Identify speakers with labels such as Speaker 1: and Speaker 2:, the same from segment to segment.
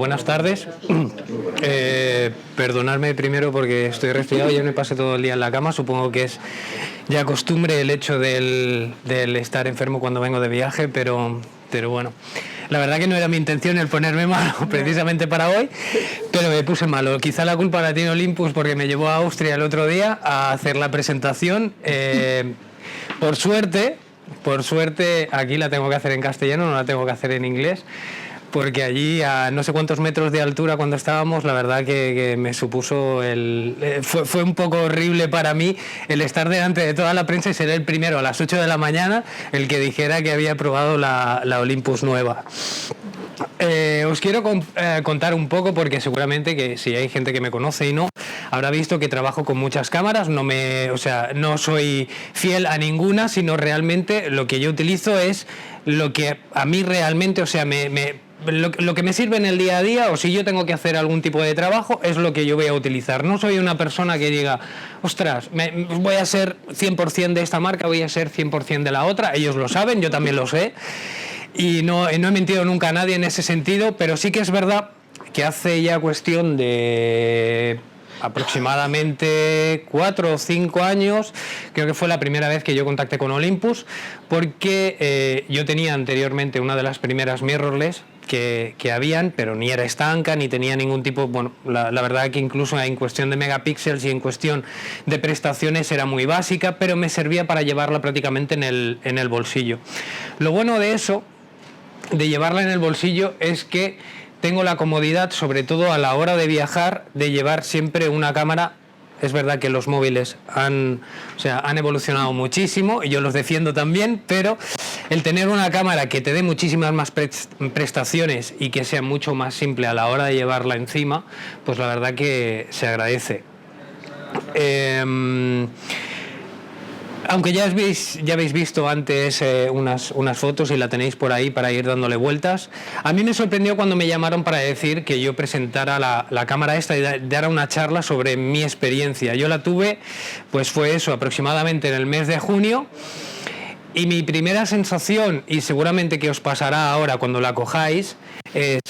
Speaker 1: buenas tardes. Perdonadme primero porque estoy resfriado, ya me pasé todo el día en la cama. Supongo que es ya costumbre el hecho del estar enfermo cuando vengo de viaje, pero bueno. La verdad que no era mi intención el ponerme malo precisamente para hoy, pero me puse malo. Quizá la culpa la tiene Olympus porque me llevó a Austria el otro día a hacer la presentación. Por suerte, aquí la tengo que hacer en castellano, no la tengo que hacer en inglés, porque allí a no sé cuántos metros de altura cuando estábamos, la verdad que me supuso fue un poco horrible para mí el estar delante de toda la prensa y ser el primero a las 8 de la mañana el que dijera que había probado la Olympus nueva. Os quiero contar un poco, porque seguramente que si hay gente que me conoce y no, habrá visto que trabajo con muchas cámaras. No soy fiel a ninguna, sino realmente lo que yo utilizo es lo que a mí realmente, lo que me sirve en el día a día, o si yo tengo que hacer algún tipo de trabajo, es lo que yo voy a utilizar. No soy una persona que diga, ostras, voy a ser 100% de esta marca, voy a ser 100% de la otra. Ellos lo saben, yo también lo sé. Y no he mentido nunca a nadie en ese sentido, pero sí que es verdad que hace ya cuestión de aproximadamente 4 o 5 años, creo que fue la primera vez que yo contacté con Olympus, porque yo tenía anteriormente una de las primeras mirrorless que habían, pero ni era estanca, ni tenía ningún tipo, la verdad que incluso en cuestión de megapíxeles y en cuestión de prestaciones era muy básica, pero me servía para llevarla prácticamente en el bolsillo. Lo bueno de eso, de llevarla en el bolsillo, es que tengo la comodidad, sobre todo a la hora de viajar, de llevar siempre una cámara. Es verdad que los móviles han evolucionado muchísimo y yo los defiendo también, pero el tener una cámara que te dé muchísimas más prestaciones y que sea mucho más simple a la hora de llevarla encima, pues la verdad que se agradece. Aunque ya habéis visto antes unas fotos y la tenéis por ahí para ir dándole vueltas, a mí me sorprendió cuando me llamaron para decir que yo presentara la cámara esta y diera una charla sobre mi experiencia. Yo la tuve, pues fue eso, aproximadamente en el mes de junio, y mi primera sensación, y seguramente que os pasará ahora cuando la cojáis, es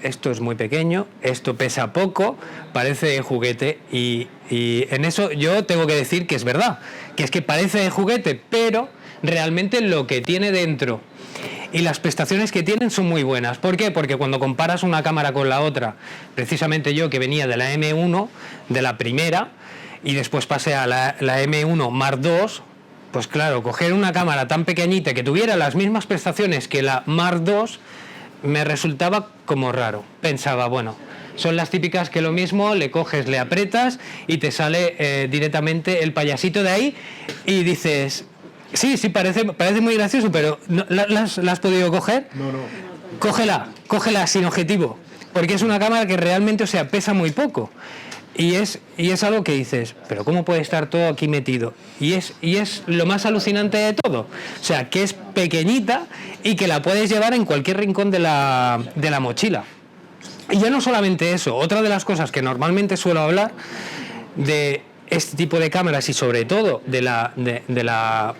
Speaker 1: esto es muy pequeño, esto pesa poco, parece de juguete, y en eso yo tengo que decir que es verdad, que es que parece de juguete, pero realmente lo que tiene dentro y las prestaciones que tienen son muy buenas. ¿Por qué? Porque cuando comparas una cámara con la otra, precisamente yo que venía de la M1, de la primera, y después pasé a la M1 Mark II, pues claro, coger una cámara tan pequeñita que tuviera las mismas prestaciones que la Mark II me resultaba como raro. Pensaba, bueno, son las típicas que lo mismo, le coges, le aprietas y te sale directamente el payasito de ahí y dices, sí, parece muy gracioso, pero ¿la has podido coger?
Speaker 2: No.
Speaker 1: Cógela sin objetivo, porque es una cámara que realmente, pesa muy poco. Y es algo que dices, pero ¿cómo puede estar todo aquí metido? Y es lo más alucinante de todo. O sea, que es pequeñita y que la puedes llevar en cualquier rincón de la mochila. Y ya no solamente eso, otra de las cosas que normalmente suelo hablar de este tipo de cámaras y sobre todo de la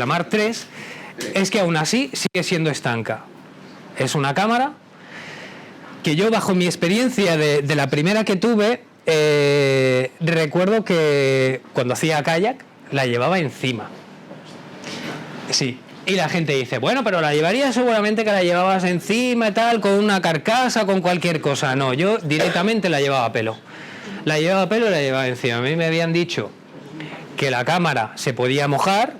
Speaker 1: Mark III es que aún así sigue siendo estanca. Es una cámara que yo, bajo mi experiencia de la primera que tuve, recuerdo que cuando hacía kayak la llevaba encima. Sí. Y la gente dice, bueno, pero la llevarías, seguramente que la llevabas encima y tal, con una carcasa, con cualquier cosa. No, yo directamente la llevaba a pelo. La llevaba encima. A mí me habían dicho que la cámara se podía mojar,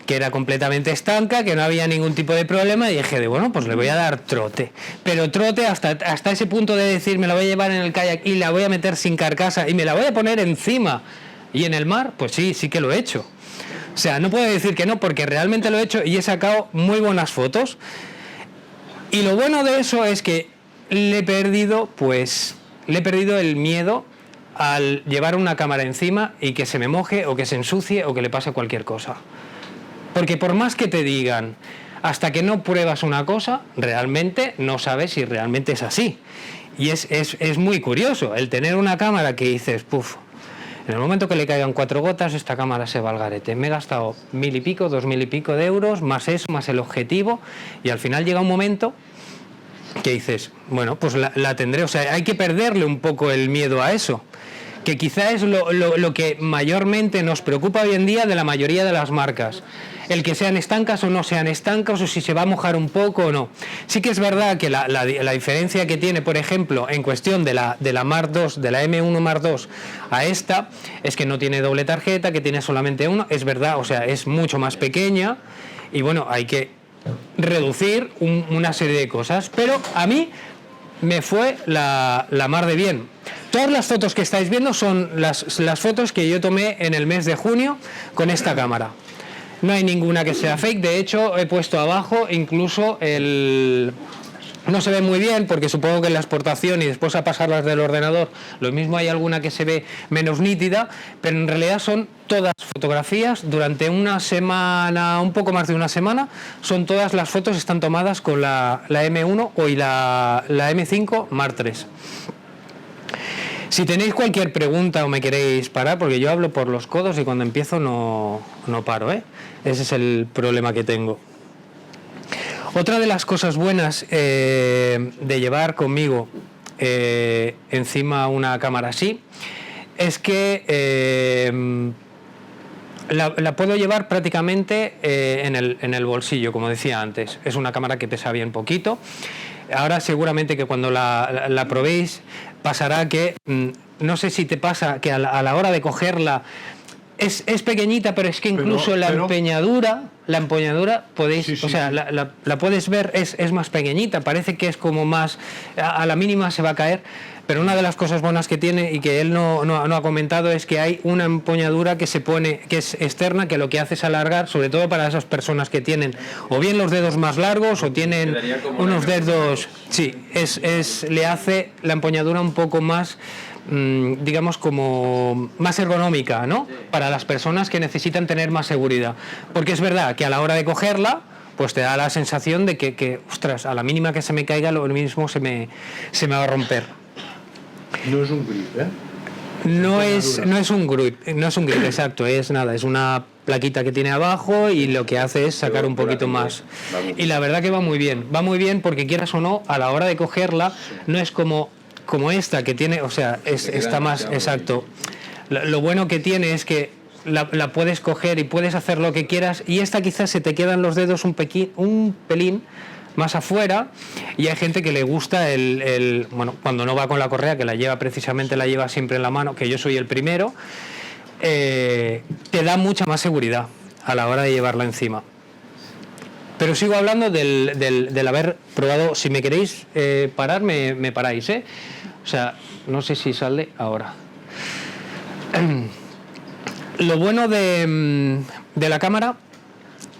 Speaker 1: que era completamente estanca, que no había ningún tipo de problema, y dije, bueno, pues le voy a dar trote. Pero trote hasta ese punto de decir, me la voy a llevar en el kayak y la voy a meter sin carcasa y me la voy a poner encima. Y en el mar, pues sí que lo he hecho. O sea, no puedo decir que no, porque realmente lo he hecho y he sacado muy buenas fotos. Y lo bueno de eso es que le he perdido el miedo al llevar una cámara encima y que se me moje o que se ensucie o que le pase cualquier cosa. Porque por más que te digan, hasta que no pruebas una cosa, realmente no sabes si realmente es así. Y es muy curioso el tener una cámara que dices, puf, en el momento que le caigan 4 gotas, esta cámara se va al garete. Me he gastado 1.000 y pico, 2.000 y pico de euros, más eso, más el objetivo, y al final llega un momento que dices, bueno, pues la tendré. O sea, hay que perderle un poco el miedo a eso, que quizá es lo que mayormente nos preocupa hoy en día de la mayoría de las marcas. El que sean estancas o no sean estancas, o si se va a mojar un poco o no. Sí que es verdad que la diferencia que tiene, por ejemplo, en cuestión de la Mark II, de la M1 Mark II a esta, es que no tiene doble tarjeta, que tiene solamente uno. Es verdad, o sea, es mucho más pequeña y bueno, hay que reducir una serie de cosas. Pero a mí me fue la mar de bien. Todas las fotos que estáis viendo son las fotos que yo tomé en el mes de junio con esta cámara. No hay ninguna que sea fake. De hecho, he puesto abajo incluso no se ve muy bien porque supongo que en la exportación y después a pasarlas del ordenador lo mismo hay alguna que se ve menos nítida, pero en realidad son todas fotografías durante una semana, un poco más de una semana. Son todas las fotos, están tomadas con la M1 y la M5 Mark III. Si tenéis cualquier pregunta o me queréis parar, porque yo hablo por los codos y cuando empiezo no paro, ¿eh? Ese es el problema que tengo. Otra de las cosas buenas de llevar conmigo encima una cámara así es que la puedo llevar prácticamente en el bolsillo, como decía antes. Es una cámara que pesa bien poquito. Ahora seguramente que cuando la probéis pasará que, no sé si te pasa que a la hora de cogerla es pequeñita, pero es que incluso la empuñadura podéis, sí. O sea, la puedes ver, es más pequeñita, parece que es como más, a la mínima se va a caer. Pero una de las cosas buenas que tiene y que él no ha comentado es que hay una empuñadura que se pone, que es externa, que lo que hace es alargar, sobre todo para esas personas que tienen o bien los dedos más largos o tienen unos dedos. Sí, le hace la empuñadura un poco más, digamos, como más ergonómica, ¿no? Para las personas que necesitan tener más seguridad. Porque es verdad que a la hora de cogerla, pues te da la sensación de que ostras, a la mínima que se me caiga, lo mismo se me va a romper.
Speaker 2: No es un grip, ¿eh?
Speaker 1: No es un grip, exacto, es una plaquita que tiene abajo y lo que hace es sacar un poquito más. Y la verdad que va muy bien porque quieras o no, a la hora de cogerla, no es como esta que tiene, o sea, está más exacto. Lo bueno que tiene es que la puedes coger y puedes hacer lo que quieras, y esta quizás se te quedan los dedos un pelín más afuera, y hay gente que le gusta bueno, cuando no va con la correa, que la lleva siempre en la mano, que yo soy el primero, te da mucha más seguridad a la hora de llevarla encima. Pero sigo hablando del haber probado. Si me queréis parar, me paráis, ¿eh? O sea, no sé si sale ahora. Lo bueno de la cámara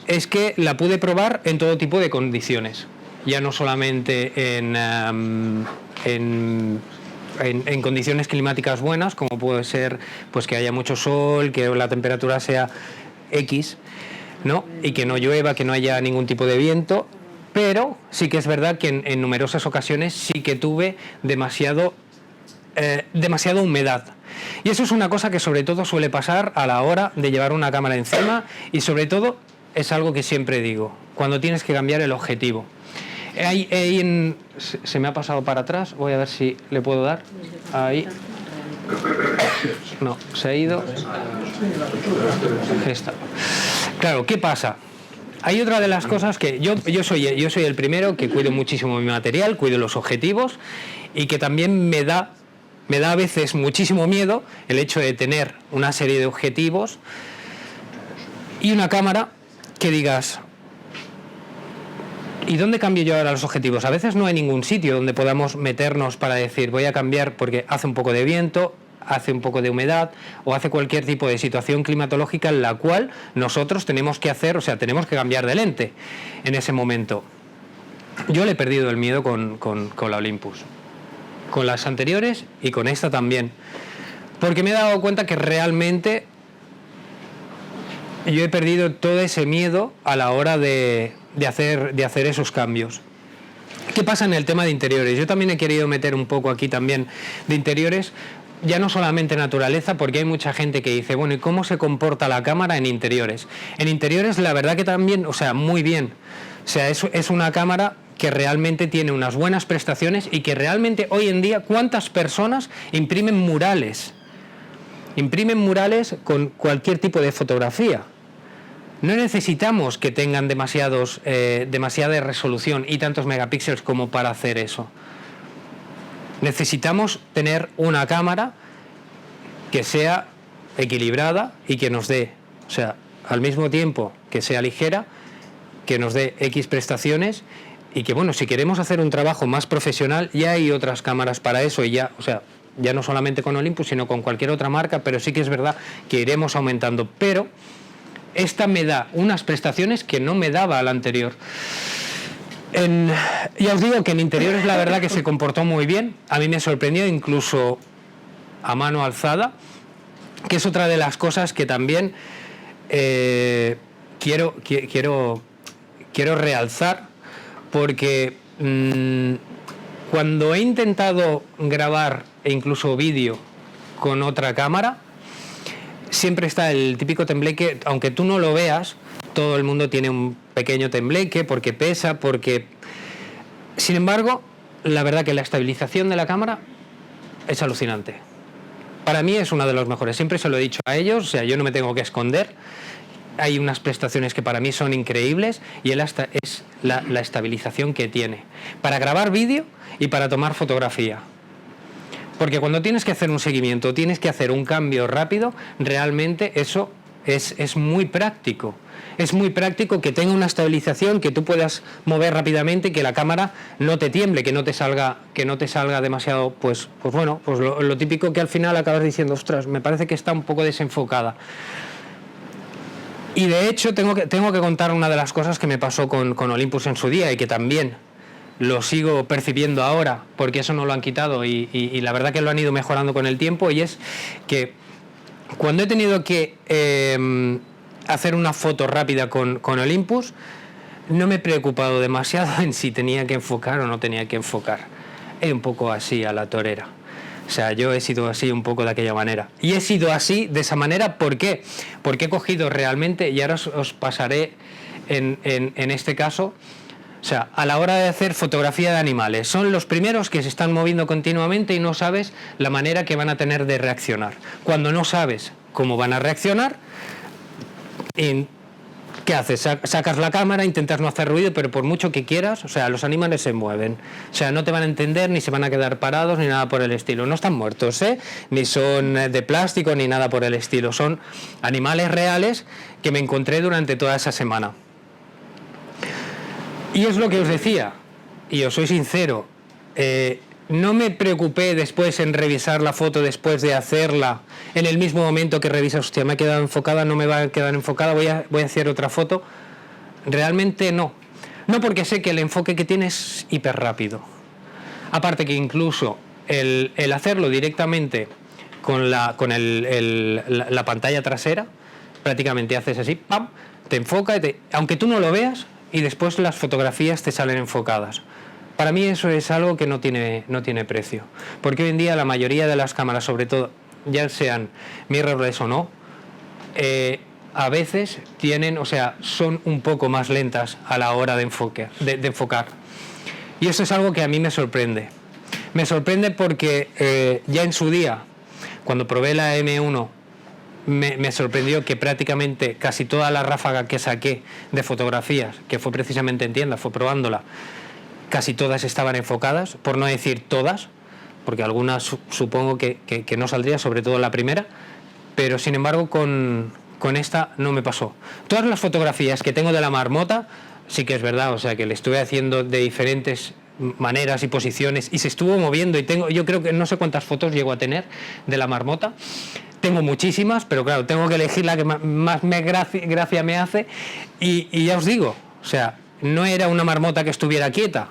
Speaker 1: es que la pude probar en todo tipo de condiciones, ya no solamente en condiciones climáticas buenas, como puede ser pues que haya mucho sol, que la temperatura sea X, ¿no? Y que no llueva, que no haya ningún tipo de viento, pero sí que es verdad que en numerosas ocasiones sí que tuve demasiada humedad. Y eso es una cosa que sobre todo suele pasar a la hora de llevar una cámara encima, y sobre todo es algo que siempre digo, cuando tienes que cambiar el objetivo. Se me ha pasado para atrás, voy a ver si le puedo dar. Ahí. No, se ha ido. Esta. Claro, ¿qué pasa? Hay otra de las cosas que yo soy el primero que cuido muchísimo mi material, cuido los objetivos, y que también me da a veces muchísimo miedo el hecho de tener una serie de objetivos y una cámara que digas, ¿y dónde cambio yo ahora los objetivos? A veces no hay ningún sitio donde podamos meternos para decir, voy a cambiar porque hace un poco de viento, hace un poco de humedad o hace cualquier tipo de situación climatológica en la cual nosotros tenemos que cambiar de lente en ese momento. Yo le he perdido el miedo con la Olympus, con las anteriores y con esta también, porque me he dado cuenta que realmente yo he perdido todo ese miedo a la hora de hacer esos cambios. ¿Qué pasa en el tema de interiores? Yo también he querido meter un poco aquí también de interiores, ya no solamente naturaleza, porque hay mucha gente que dice, bueno, ¿y cómo se comporta la cámara en interiores? En interiores la verdad que también, o sea, muy bien. O sea, es una cámara que realmente tiene unas buenas prestaciones y que realmente hoy en día, ¿cuántas personas imprimen murales? Imprimen murales con cualquier tipo de fotografía. No necesitamos que tengan demasiada resolución y tantos megapíxeles como para hacer eso. Necesitamos tener una cámara que sea equilibrada y que nos dé, o sea, al mismo tiempo que sea ligera, que nos dé X prestaciones y que, bueno, si queremos hacer un trabajo más profesional, ya hay otras cámaras para eso y ya, o sea, ya no solamente con Olympus, sino con cualquier otra marca, pero sí que es verdad que iremos aumentando. Pero esta me da unas prestaciones que no me daba a la anterior. Ya os digo que en interiores la verdad que se comportó muy bien. A mí me sorprendió incluso a mano alzada, que es otra de las cosas que también quiero realzar, porque cuando he intentado grabar e incluso vídeo con otra cámara, siempre está el típico tembleque, aunque tú no lo veas, todo el mundo tiene un pequeño tembleque porque pesa, porque... Sin embargo, la verdad que la estabilización de la cámara es alucinante. Para mí es una de las mejores, siempre se lo he dicho a ellos, o sea, yo no me tengo que esconder. Hay unas prestaciones que para mí son increíbles y es la estabilización que tiene para grabar vídeo y para tomar fotografía. Porque cuando tienes que hacer un seguimiento, tienes que hacer un cambio rápido, realmente eso es muy práctico. Es muy práctico que tenga una estabilización, que tú puedas mover rápidamente y que la cámara no te tiemble, que no te salga demasiado, pues bueno, pues lo típico que al final acabas diciendo, ostras, me parece que está un poco desenfocada. Y de hecho tengo que contar una de las cosas que me pasó con Olympus en su día y que también lo sigo percibiendo ahora, porque eso no lo han quitado y la verdad que lo han ido mejorando con el tiempo, y es que cuando he tenido que hacer una foto rápida con Olympus, no me he preocupado demasiado en si tenía que enfocar o no tenía que enfocar. He un poco así a la torera. O sea, yo he sido así un poco de aquella manera. Y he sido así, de esa manera, ¿por qué? Porque he cogido realmente, y ahora os pasaré en este caso, o sea, a la hora de hacer fotografía de animales, son los primeros que se están moviendo continuamente y no sabes la manera que van a tener de reaccionar. Cuando no sabes cómo van a reaccionar, ¿qué haces? Sacas la cámara, intentas no hacer ruido, pero por mucho que quieras, o sea, los animales se mueven. O sea, no te van a entender, ni se van a quedar parados, ni nada por el estilo. No están muertos, ni son de plástico, ni nada por el estilo. Son animales reales que me encontré durante toda esa semana. Y es lo que os decía, y os soy sincero, no me preocupé después en revisar la foto después de hacerla, en el mismo momento que revisas, hostia, me ha quedado enfocada, no me va a quedar enfocada, voy a hacer otra foto. Realmente no. No, porque sé que el enfoque que tiene es hiper rápido. Aparte que incluso el hacerlo directamente con la pantalla trasera, prácticamente haces así, ¡pam!, te enfoca, aunque tú no lo veas, y después las fotografías te salen enfocadas. Para mí eso es algo que no tiene precio, porque hoy en día la mayoría de las cámaras, sobre todo, ya sean mirrorless o no, a veces tienen, o sea, son un poco más lentas a la hora de enfocar. Y eso es algo que a mí me sorprende. Me sorprende porque ya en su día, cuando probé la M1, me sorprendió que prácticamente casi toda la ráfaga que saqué de fotografías, que fue precisamente en tienda, fue probándola, casi todas estaban enfocadas, por no decir todas, porque algunas supongo que no saldría, sobre todo la primera, pero sin embargo con esta no me pasó. Todas las fotografías que tengo de la marmota, sí que es verdad, o sea que le estuve haciendo de diferentes maneras y posiciones y se estuvo moviendo, y yo creo que no sé cuántas fotos llego a tener de la marmota. Tengo muchísimas, pero claro, tengo que elegir la que más gracia me hace, y ya os digo, o sea, no era una marmota que estuviera quieta,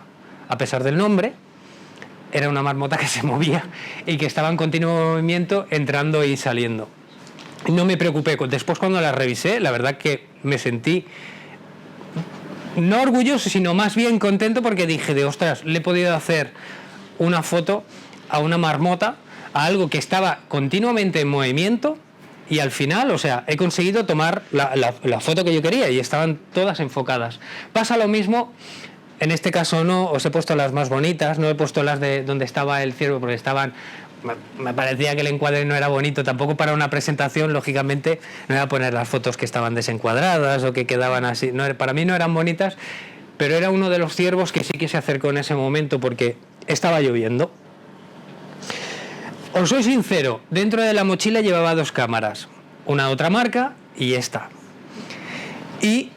Speaker 1: a pesar del nombre, era una marmota que se movía y que estaba en continuo movimiento, entrando y saliendo. No me preocupé. Después, cuando la revisé, la verdad que me sentí no orgulloso, sino más bien contento, porque dije ostras, le he podido hacer una foto a una marmota, a algo que estaba continuamente en movimiento, y al final, o sea, he conseguido tomar la foto que yo quería y estaban todas enfocadas. Pasa lo mismo En este caso no, os he puesto las más bonitas, no he puesto las de donde estaba el ciervo porque estaban... Me parecía que el encuadre no era bonito, tampoco para una presentación, lógicamente, no iba a poner las fotos que estaban desencuadradas o que quedaban así. No, para mí no eran bonitas, pero era uno de los ciervos que sí que se acercó en ese momento porque estaba lloviendo. Os soy sincero, dentro de la mochila llevaba 2 cámaras, una de otra marca y esta. Y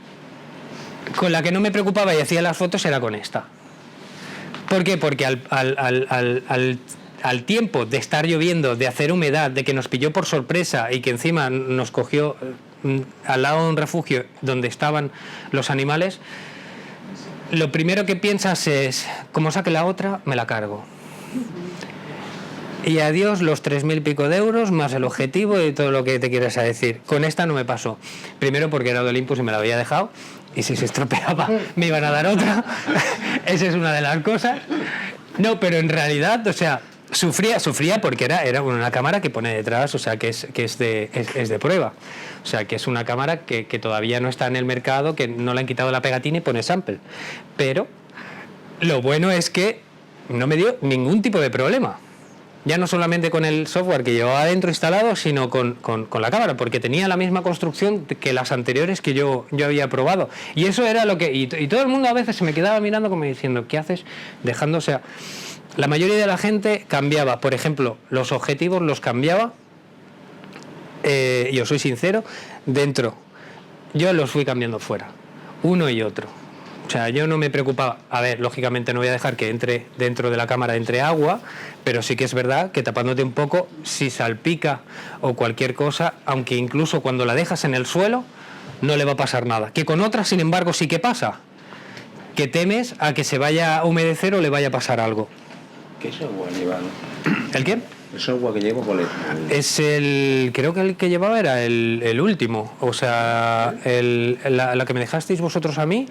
Speaker 1: con la que no me preocupaba y hacía las fotos era con esta. ¿Por qué? Porque al tiempo de estar lloviendo, de hacer humedad, de que nos pilló por sorpresa y que encima nos cogió al lado de un refugio donde estaban los animales, lo primero que piensas es, como saque la otra, me la cargo. Y adiós los 3.000 y pico de euros, más el objetivo y todo lo que te quieras decir. Con esta no me pasó. Primero porque era de Olympus y me la había dejado, y si se estropeaba me iban a dar otra. Esa es una de las cosas. No, pero en realidad, o sea, sufría porque era una cámara que pone detrás, o sea, que es de prueba. O sea, que es una cámara que todavía no está en el mercado, que no le han quitado la pegatina y pone sample. Pero lo bueno es que no me dio ningún tipo de problema. Ya no solamente con el software que llevaba adentro instalado, sino con la cámara, porque tenía la misma construcción que las anteriores que yo había probado. Y eso era lo que... Y todo el mundo a veces se me quedaba mirando como diciendo, ¿qué haces dejando? O sea, la mayoría de la gente cambiaba, por ejemplo, los objetivos los cambiaba, y os soy sincero, dentro. Yo los fui cambiando fuera, uno y otro. O sea, yo no me preocupaba. A ver, lógicamente no voy a dejar que entre dentro de la cámara entre agua, pero sí que es verdad que tapándote un poco, si salpica o cualquier cosa, aunque incluso cuando la dejas en el suelo, no le va a pasar nada. Que con otras, sin embargo, sí que pasa. Que temes a que se vaya a humedecer o le vaya a pasar algo.
Speaker 3: ¿Qué software lleva?
Speaker 1: ¿El qué?
Speaker 3: El software que llevo, ¿cuál es?
Speaker 1: Creo que el que llevaba era el último. O sea, la que me dejasteis vosotros a mí,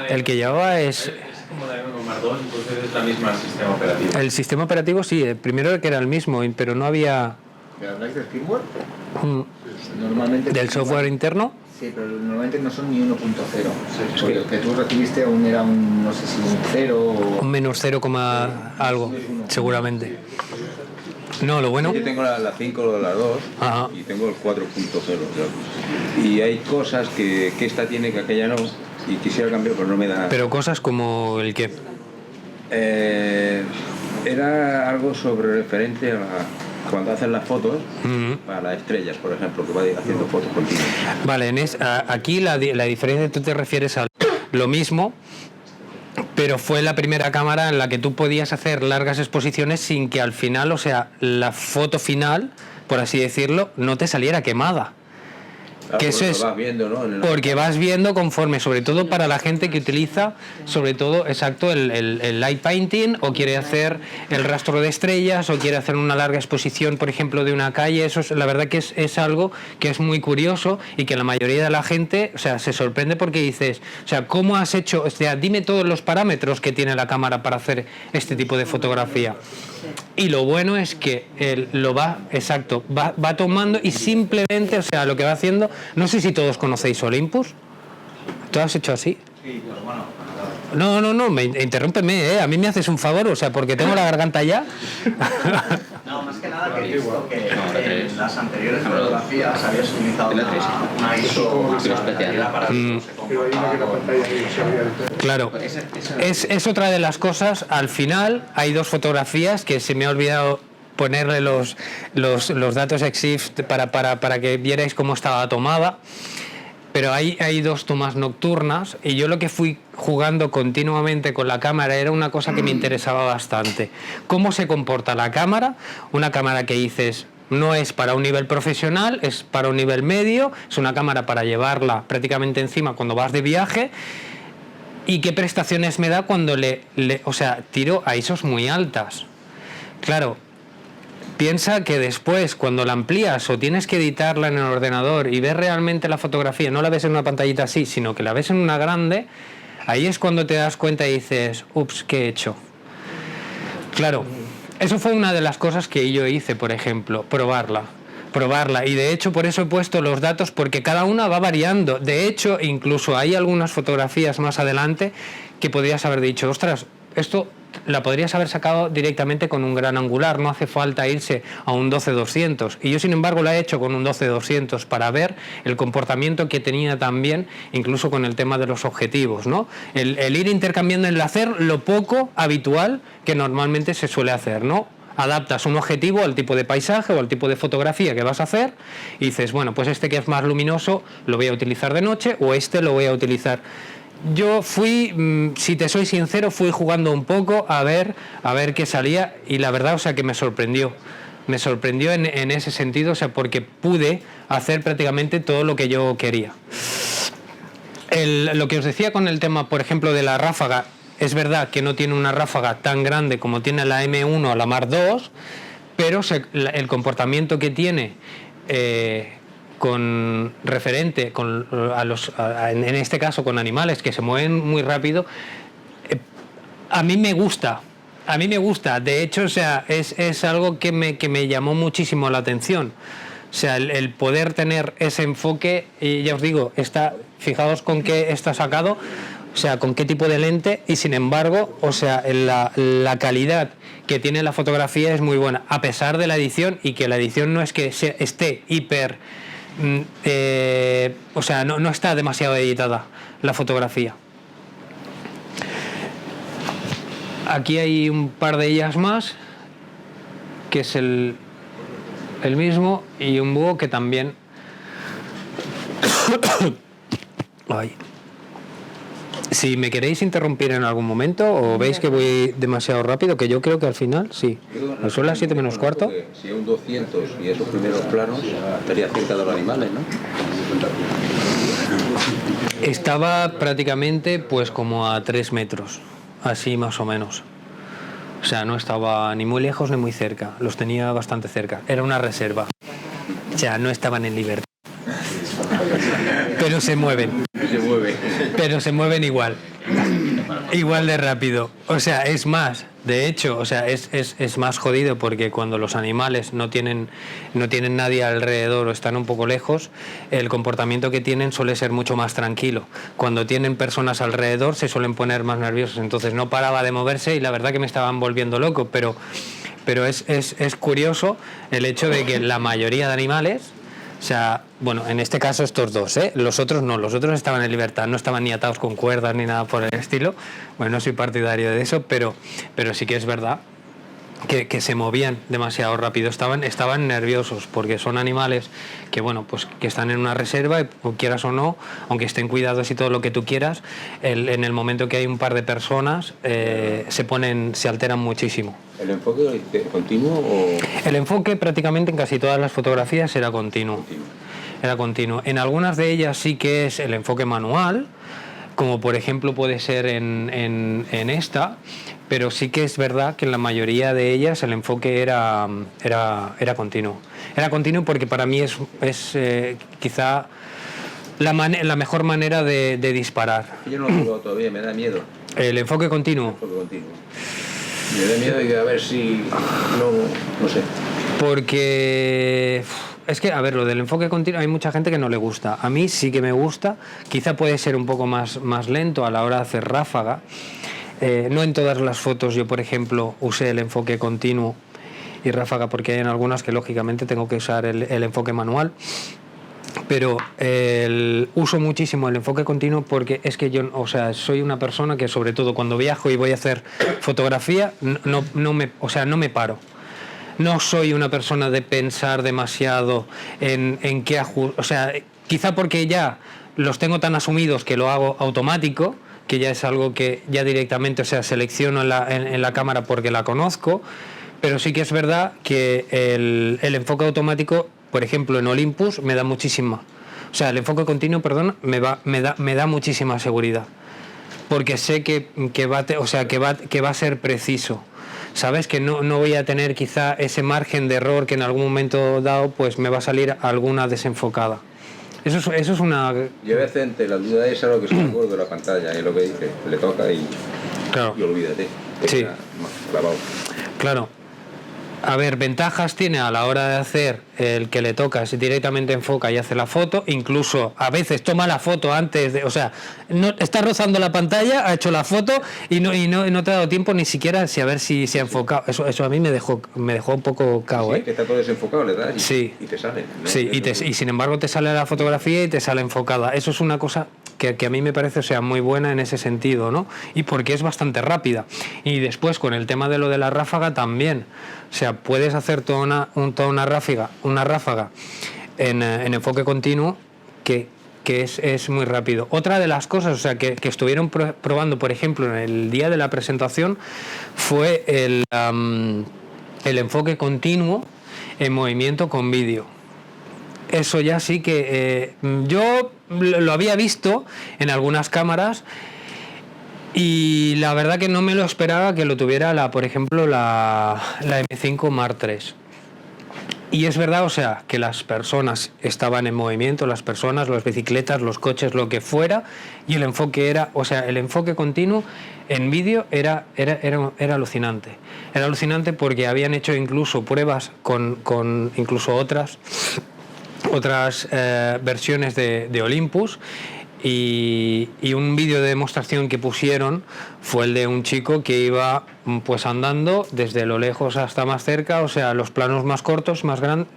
Speaker 1: el que llevaba es...
Speaker 4: Como la M2, entonces es la misma sistema operativo.
Speaker 1: El sistema operativo sí, el primero que era el mismo, pero no había...
Speaker 5: ¿Pero habláis del firmware? Normalmente...
Speaker 1: ¿Del software interno?
Speaker 5: Sí, pero normalmente no son ni 1.0. Porque el que tú recibiste aún era un, no sé si un 0 o...
Speaker 1: Un menos 0, algo, seguramente. No, lo bueno...
Speaker 3: Yo tengo la 5, la 2.
Speaker 1: Ajá.
Speaker 3: Y tengo el 4.0. Y hay cosas que esta tiene que aquella no, y quisiera cambiar, pero no me da...
Speaker 1: Pero cosas como el qué.
Speaker 3: Era algo sobre referente a cuando hacen las fotos, para las estrellas, por ejemplo, que va haciendo fotos continuas.
Speaker 1: Vale, aquí la diferencia, tú te refieres a lo mismo, pero fue la primera cámara en la que tú podías hacer largas exposiciones sin que al final, o sea, la foto final, por así decirlo, no te saliera quemada.
Speaker 3: Claro,
Speaker 1: que eso es
Speaker 3: vas viendo, ¿no?
Speaker 1: porque vas viendo conforme, sobre todo para la gente que utiliza, sobre todo, exacto, el light painting, o quiere hacer el rastro de estrellas, o quiere hacer una larga exposición, por ejemplo, de una calle. Eso es, la verdad que es algo que es muy curioso y que la mayoría de la gente, o sea, se sorprende porque dices, o sea, ¿cómo has hecho? O sea, dime todos los parámetros que tiene la cámara para hacer este tipo de fotografía. Y lo bueno es que él lo va tomando y simplemente, o sea, lo que va haciendo, no sé si todos conocéis Olympus. ¿Tú has hecho así?
Speaker 4: Sí, pues bueno.
Speaker 1: No, interrúmpeme, a mí me haces un favor, o sea, porque tengo la garganta ya.
Speaker 6: No, más que nada que he visto que en las anteriores fotografías habías utilizado una ISO especial para que se comportara.
Speaker 1: Claro, es otra de las cosas. Al final hay 2 fotografías que se me ha olvidado ponerle los datos EXIF para que vierais cómo estaba tomada. Pero hay 2 tomas nocturnas y yo lo que fui jugando continuamente con la cámara era una cosa que me interesaba bastante. ¿Cómo se comporta la cámara? Una cámara que dices, no es para un nivel profesional, es para un nivel medio, es una cámara para llevarla prácticamente encima cuando vas de viaje. ¿Y qué prestaciones me da cuando tiro a ISOs muy altas? Claro. Piensa que después, cuando la amplías o tienes que editarla en el ordenador y ves realmente la fotografía, no la ves en una pantallita así, sino que la ves en una grande, ahí es cuando te das cuenta y dices, ups, ¿qué he hecho? Claro, eso fue una de las cosas que yo hice, por ejemplo, probarla. probarla. Y de hecho por eso he puesto los datos, porque cada una va variando. De hecho, incluso hay algunas fotografías más adelante que podrías haber dicho, ostras, esto la podrías haber sacado directamente con un gran angular, no hace falta irse a un 12-200. Y yo, sin embargo, la he hecho con un 12-200 para ver el comportamiento que tenía también, incluso con el tema de los objetivos, ¿no? El ir intercambiando, el hacer lo poco habitual que normalmente se suele hacer, ¿no? Adaptas un objetivo al tipo de paisaje o al tipo de fotografía que vas a hacer y dices, bueno, pues este que es más luminoso lo voy a utilizar de noche o este lo voy a utilizar. Yo fui, si te soy sincero, fui jugando un poco a ver qué salía y la verdad, o sea, que me sorprendió. Me sorprendió en ese sentido, o sea, porque pude hacer prácticamente todo lo que yo quería. Lo que os decía con el tema, por ejemplo, de la ráfaga, es verdad que no tiene una ráfaga tan grande como tiene la M1 o la Mark II, pero el comportamiento que tiene con referente en este caso con animales que se mueven muy rápido, a mí me gusta. De hecho, o sea, es algo que me llamó muchísimo la atención. O sea, el poder tener ese enfoque, y ya os digo, fijaos con qué está sacado, o sea, con qué tipo de lente, y sin embargo, o sea, la calidad que tiene la fotografía es muy buena, a pesar de la edición, y que la edición no es que esté hiper... o sea, no está demasiado editada la fotografía. Aquí hay un par de ellas más, que es el mismo, y un búho que también... Ay. Si me queréis interrumpir en algún momento o veis que voy demasiado rápido, que yo creo que al final sí. Son las 7 menos cuarto.
Speaker 3: Si es un 200 y esos primeros planos, estaría cerca de los animales, ¿no?
Speaker 1: Estaba prácticamente pues como a 3 metros, así más o menos. O sea, no estaba ni muy lejos ni muy cerca, los tenía bastante cerca. Era una reserva. O sea, no estaban en libertad. Pero se mueven. Pero se mueven igual de rápido. O sea, es más, de hecho, o sea, es más jodido, porque cuando los animales no tienen nadie alrededor o están un poco lejos, el comportamiento que tienen suele ser mucho más tranquilo. Cuando tienen personas alrededor se suelen poner más nerviosos. Entonces no paraba de moverse y la verdad que me estaban volviendo loco, pero es curioso el hecho de que la mayoría de animales, o sea, bueno, en este caso estos dos, los otros no, los otros estaban en libertad, no estaban ni atados con cuerdas ni nada por el estilo. Bueno, no soy partidario de eso, pero sí que es verdad que se movían demasiado rápido, estaban nerviosos, porque son animales que, bueno, pues que están en una reserva y, quieras o no, aunque estén cuidados y todo lo que tú quieras, en el momento que hay un par de personas se alteran muchísimo.
Speaker 3: ¿El enfoque continuo o...?
Speaker 1: El enfoque prácticamente en casi todas las fotografías era continuo. Era continuo. En algunas de ellas sí que es el enfoque manual, como por ejemplo puede ser en esta, pero sí que es verdad que en la mayoría de ellas el enfoque era continuo. Era continuo porque para mí es quizá la mejor manera de disparar.
Speaker 3: Yo no lo he probado todavía, me da miedo.
Speaker 1: El enfoque continuo.
Speaker 3: El enfoque continuo. Me da miedo de a ver si... No sé.
Speaker 1: Porque... Es que, a ver, lo del enfoque continuo, hay mucha gente que no le gusta. A mí sí que me gusta. Quizá puede ser un poco más lento a la hora de hacer ráfaga. No en todas las fotos yo, por ejemplo, usé el enfoque continuo y ráfaga, porque hay en algunas que lógicamente tengo que usar el enfoque manual. Pero uso muchísimo el enfoque continuo porque es que yo, o sea, soy una persona que, sobre todo cuando viajo y voy a hacer fotografía, no me paro. No soy una persona de pensar demasiado en qué ajustar. O sea, quizá porque ya los tengo tan asumidos que lo hago automático, que ya es algo que ya directamente, o sea, selecciono en la cámara porque la conozco. Pero sí que es verdad que el enfoque automático, por ejemplo, en Olympus me da muchísima. O sea, el enfoque continuo, perdón, me da muchísima seguridad. Porque sé que va a ser preciso. Sabes que no voy a tener quizá ese margen de error que en algún momento dado pues me va a salir alguna desenfocada. Eso es una...
Speaker 3: Yo a veces entre la duda esa lo que se me acuerdo de la pantalla y lo que dice, le toca y,
Speaker 1: claro.
Speaker 3: Y olvídate.
Speaker 1: Sí.
Speaker 3: Clavado.
Speaker 1: Claro. A ver, ventajas tiene a la hora de hacer el que le toca, si directamente enfoca y hace la foto, incluso a veces toma la foto antes de, o sea, no está rozando la pantalla, ha hecho la foto y no te ha dado tiempo ni siquiera a ver si se ha enfocado. Eso a mí me dejó un poco cao,
Speaker 3: Sí, que está todo desenfocado, le das y te sale. ¿no?
Speaker 1: Sí, y sin embargo te sale la fotografía y te sale enfocada. Eso es una cosa que a mí me parece, o sea, muy buena en ese sentido, ¿no? Y porque es bastante rápida. Y después con el tema de lo de la ráfaga también. O sea, puedes hacer toda una ráfaga en enfoque continuo que es muy rápido. Otra de las cosas, o sea, que estuvieron probando, por ejemplo, en el día de la presentación, fue el enfoque continuo en movimiento con vídeo. Eso ya sí que yo lo había visto en algunas cámaras y la verdad que no me lo esperaba que lo tuviera por ejemplo la M5 Mark III. Y es verdad, o sea, que las personas estaban en movimiento, las bicicletas, los coches, lo que fuera, y el enfoque el enfoque continuo en vídeo era alucinante. Era alucinante porque habían hecho incluso pruebas con incluso otras versiones de Olympus. Y un vídeo de demostración que pusieron fue el de un chico que iba pues andando desde lo lejos hasta más cerca, o sea, los planos más cortos, más grandes,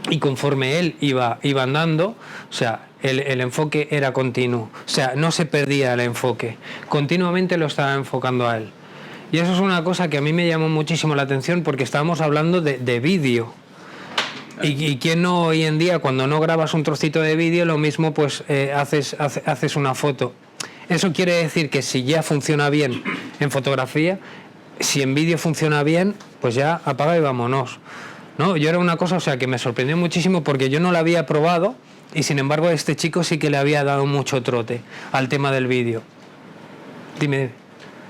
Speaker 1: y conforme él iba andando, o sea, el enfoque era continuo, o sea, no se perdía el enfoque, continuamente lo estaba enfocando a él. Y eso es una cosa que a mí me llamó muchísimo la atención porque estábamos hablando de vídeo. ¿Y quién no hoy en día, cuando no grabas un trocito de vídeo, lo mismo pues haces una foto? Eso quiere decir que si ya funciona bien en fotografía, si en vídeo funciona bien, pues ya apaga y vámonos, ¿no? Yo era una cosa, o sea, que me sorprendió muchísimo porque yo no la había probado y sin embargo a este chico sí que le había dado mucho trote al tema del vídeo. Dime.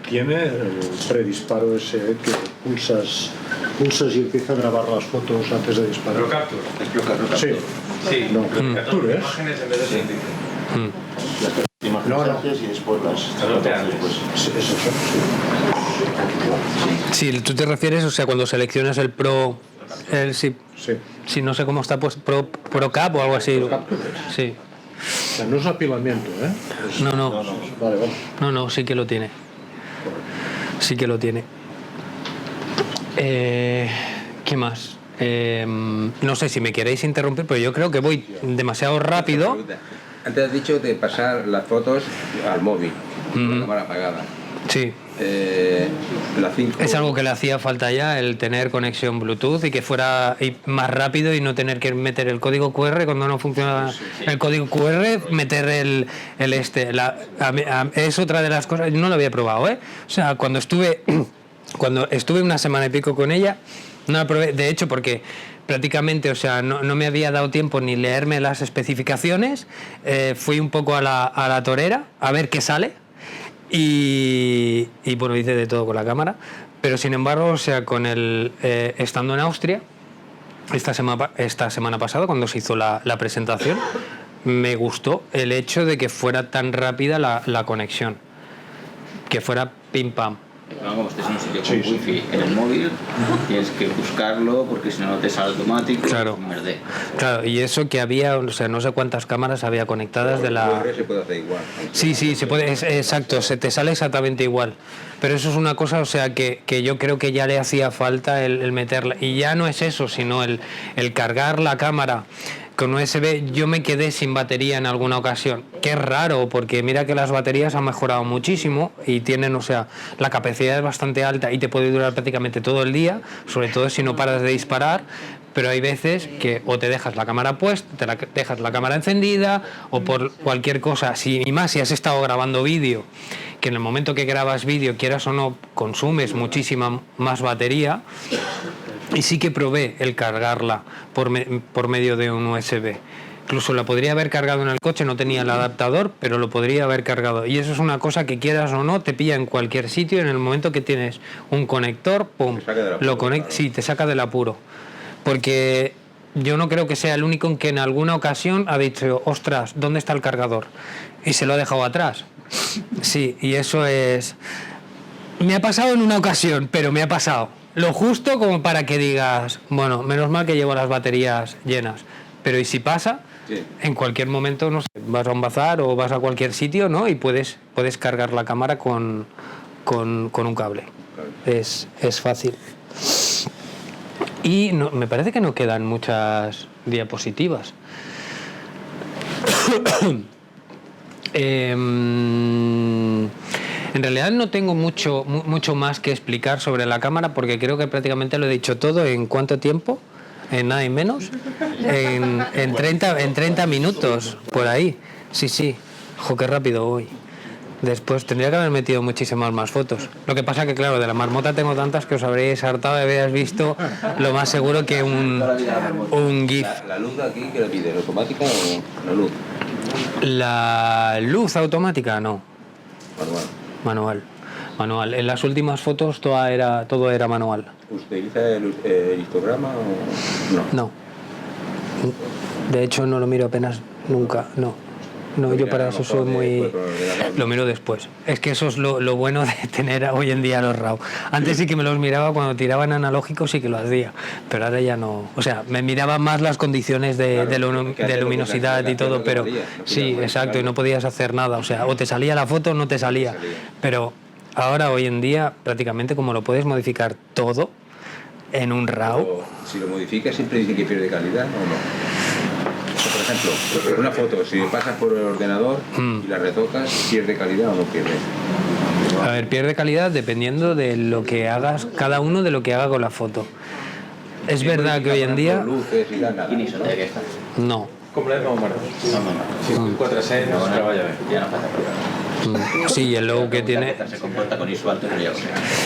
Speaker 2: Tiene el predisparo ese que pulsas y empieza a grabar las fotos antes de disparar.
Speaker 4: Pro Capture.
Speaker 3: Es Pro Capture.
Speaker 2: Sí.
Speaker 4: Sí.
Speaker 2: No,
Speaker 4: Capture imágenes en vez de sentir.
Speaker 7: Imágenes y después
Speaker 2: Eso
Speaker 1: Sí, tú te refieres, o sea, cuando seleccionas el Pro...
Speaker 2: sí.
Speaker 1: Sí, no sé cómo está, pues Pro Cap o algo así. Sí.
Speaker 2: O sea, no es apilamiento, ¿eh?
Speaker 1: No.
Speaker 2: Vale.
Speaker 1: No, sí que lo tiene. Sí que lo tiene. ¿Qué más? No sé si me queréis interrumpir, pero yo creo que voy demasiado rápido.
Speaker 3: Antes has dicho de pasar las fotos al móvil, con la cámara apagada.
Speaker 1: Sí.
Speaker 3: La 5.
Speaker 1: Es algo que le hacía falta ya, el tener conexión Bluetooth y que fuera más rápido y no tener que meter el código QR cuando no funciona el código QR, meter es otra de las cosas. No lo había probado, ¿eh? O sea, cuando estuve una semana y pico con ella, no la probé, de hecho, porque prácticamente, o sea, no me había dado tiempo ni leerme las especificaciones, fui un poco a la torera a ver qué sale. Y bueno, hice de todo con la cámara, pero sin embargo, o sea, estando en Austria, esta semana pasada, cuando se hizo la presentación, me gustó el hecho de que fuera tan rápida la conexión, que fuera pim pam.
Speaker 7: Como estés en un sitio con wifi en el móvil, tienes que buscarlo porque si no te sale automático.
Speaker 1: Claro. Claro, y eso que había, o sea, no sé cuántas cámaras había conectadas de la...
Speaker 3: Se puede hacer igual.
Speaker 1: Sí, se puede, exacto, se te sale exactamente igual. Pero eso es una cosa, o sea, que yo creo que ya le hacía falta el meterla. Y ya no es eso, sino el cargar la cámara con USB. Yo me quedé sin batería en alguna ocasión, que es raro porque mira que las baterías han mejorado muchísimo y tienen, o sea, la capacidad es bastante alta y te puede durar prácticamente todo el día, sobre todo si no paras de disparar, pero hay veces que o te dejas la cámara puesta, dejas la cámara encendida o por cualquier cosa, y más si has estado grabando vídeo, que en el momento que grabas vídeo, quieras o no, consumes muchísima más batería. Y sí que probé el cargarla por medio de un USB. Incluso la podría haber cargado en el coche, no tenía el adaptador, pero lo podría haber cargado. Y eso es una cosa que quieras o no, te pilla en cualquier sitio. En el momento que tienes un conector, pum, lo conectas, sí, te saca del apuro. Porque yo no creo que sea el único en que en alguna ocasión ha dicho, ostras, ¿dónde está el cargador? Y se lo ha dejado atrás. Sí, y eso es... Me ha pasado en una ocasión, pero me ha pasado. Lo justo como para que digas, bueno, menos mal que llevo las baterías llenas. Pero ¿y si pasa?
Speaker 3: Sí.
Speaker 1: En cualquier momento, no sé, vas a un bazar o vas a cualquier sitio, ¿no? Y puedes cargar la cámara con un cable. Es fácil. Y no, me parece que no quedan muchas diapositivas. En realidad no tengo mucho más que explicar sobre la cámara porque creo que prácticamente lo he dicho todo. ¿En cuánto tiempo? En nada y menos. En 30 minutos, por ahí. Sí. Jo, qué rápido voy. Después tendría que haber metido muchísimas más fotos. Lo que pasa que, claro, de la marmota tengo tantas que os habréis hartado de haberos visto lo más seguro que un GIF.
Speaker 3: ¿La luz de aquí que la pide? ¿La automática o la luz?
Speaker 1: La luz automática, no.
Speaker 3: Manual.
Speaker 1: Manual. En las últimas fotos todo era manual.
Speaker 3: ¿Utiliza el histograma o no?
Speaker 1: No. De hecho, no lo miro apenas nunca, no. No, yo para eso soy muy... Lo miro después. Es que eso es lo bueno de tener hoy en día los RAW. Antes sí que me los miraba cuando tiraban analógicos, sí que lo hacía. Pero ahora ya no... O sea, me miraba más las condiciones de luminosidad y todo, pero... Sí, exacto, y no podías hacer nada. O sea, o te salía la foto o no te salía. Pero ahora, hoy en día, prácticamente como lo puedes modificar todo en un RAW...
Speaker 3: Pero si lo modificas, siempre dice que pierde calidad o no. Por ejemplo, una foto, si pasas por el ordenador y la retocas, ¿pierde calidad o no pierde?
Speaker 1: A ver, pierde calidad dependiendo de lo que hagas, cada uno de lo que haga con la foto. Es verdad que hoy en día...
Speaker 3: Luces i tal, nada.
Speaker 7: Quin és el d'aquesta?
Speaker 1: No.
Speaker 4: Complet o menor? Si 400 treballa bé.
Speaker 7: Ja no passa problema.
Speaker 1: Sí, el logo que tiene...
Speaker 7: Se comporta con ISO alto, pero ya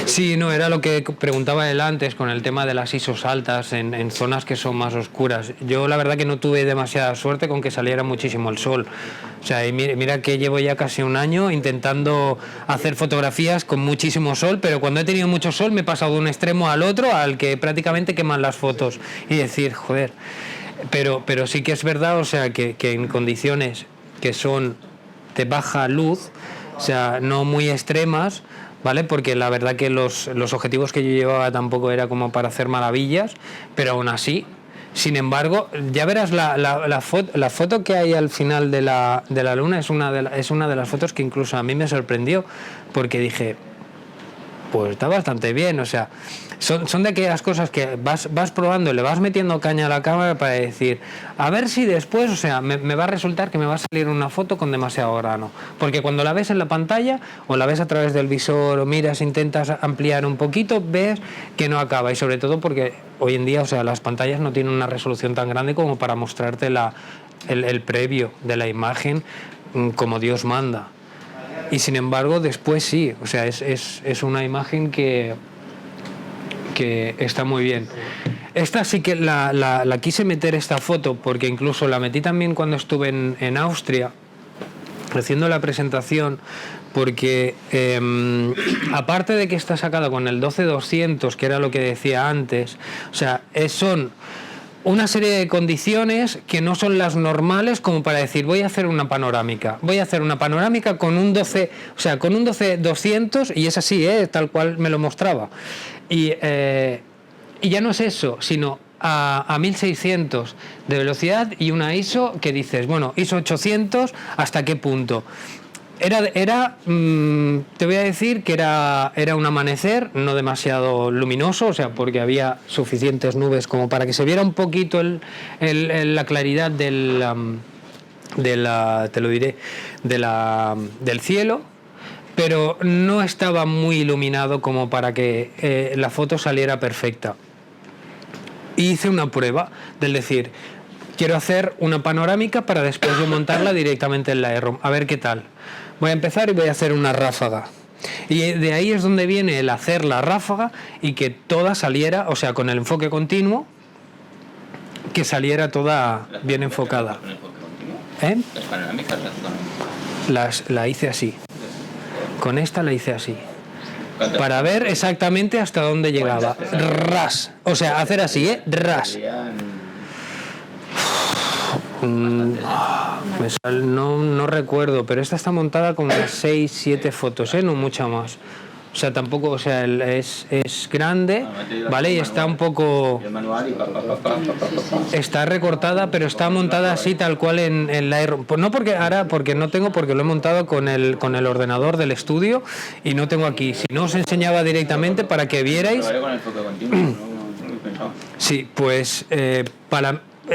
Speaker 1: Sí, no, era lo que preguntaba él antes con el tema de las ISOs altas en zonas que son más oscuras. Yo la verdad que no tuve demasiada suerte con que saliera muchísimo el sol. O sea, y mira que llevo ya casi un año intentando hacer fotografías con muchísimo sol, pero cuando he tenido mucho sol me he pasado de un extremo al otro al que prácticamente queman las fotos. Y decir, joder, pero sí que es verdad, o sea, que en condiciones que son de baja luz, o sea, no muy extremas, ¿vale? Porque la verdad que los objetivos que yo llevaba tampoco era como para hacer maravillas, pero aún así, sin embargo, ya verás la foto que hay al final de la luna es una de las fotos que incluso a mí me sorprendió, porque dije, pues está bastante bien, o sea, son de aquellas cosas que vas probando, le vas metiendo caña a la cámara para decir, a ver si después, o sea, me va a resultar que me va a salir una foto con demasiado grano, porque cuando la ves en la pantalla o la ves a través del visor o miras, intentas ampliar un poquito, ves que no acaba, y sobre todo porque hoy en día, o sea, las pantallas no tienen una resolución tan grande como para mostrarte el previo de la imagen como Dios manda. Y sin embargo después sí, o sea, es una imagen que está muy bien. Esta sí que la quise meter, esta foto, porque incluso la metí también cuando estuve en Austria haciendo la presentación, porque aparte de que está sacada con el 12-200, que era lo que decía antes, o sea, son una serie de condiciones que no son las normales, como para decir, voy a hacer una panorámica con un 12, o sea, con un 12-200, y es así, tal cual me lo mostraba. Y ya no es eso, sino a 1600 de velocidad y una ISO que dices, bueno, ISO 800, ¿hasta qué punto? Te voy a decir que era un amanecer no demasiado luminoso, o sea, porque había suficientes nubes como para que se viera un poquito la claridad del cielo, pero no estaba muy iluminado como para que la foto saliera perfecta. Y hice una prueba del decir, quiero hacer una panorámica para después de montarla directamente en Lightroom, a ver qué tal. Voy a empezar y voy a hacer una ráfaga. Y de ahí es donde viene el hacer la ráfaga y que toda saliera, o sea, con el enfoque continuo, que saliera toda bien enfocada.
Speaker 7: Las panorámicas
Speaker 1: la hice así. Con esta la hice así. Para ver exactamente hasta dónde llegaba. Ras. O sea, hacer así, ras. No recuerdo, pero esta está montada con unas 6-7 fotos, no mucha más. O O sea, tampoco, o sea, es grande, ¿vale? Y está un poco...
Speaker 7: El manual y
Speaker 1: Está recortada, pero está montada así tal cual en Lightroom. Pues no porque ahora, porque no tengo, porque lo he montado con el ordenador del estudio y no tengo aquí. Si no os enseñaba directamente para que vierais.
Speaker 7: Probaré con el foco continuo, no lo he pensado.
Speaker 1: Sí, pues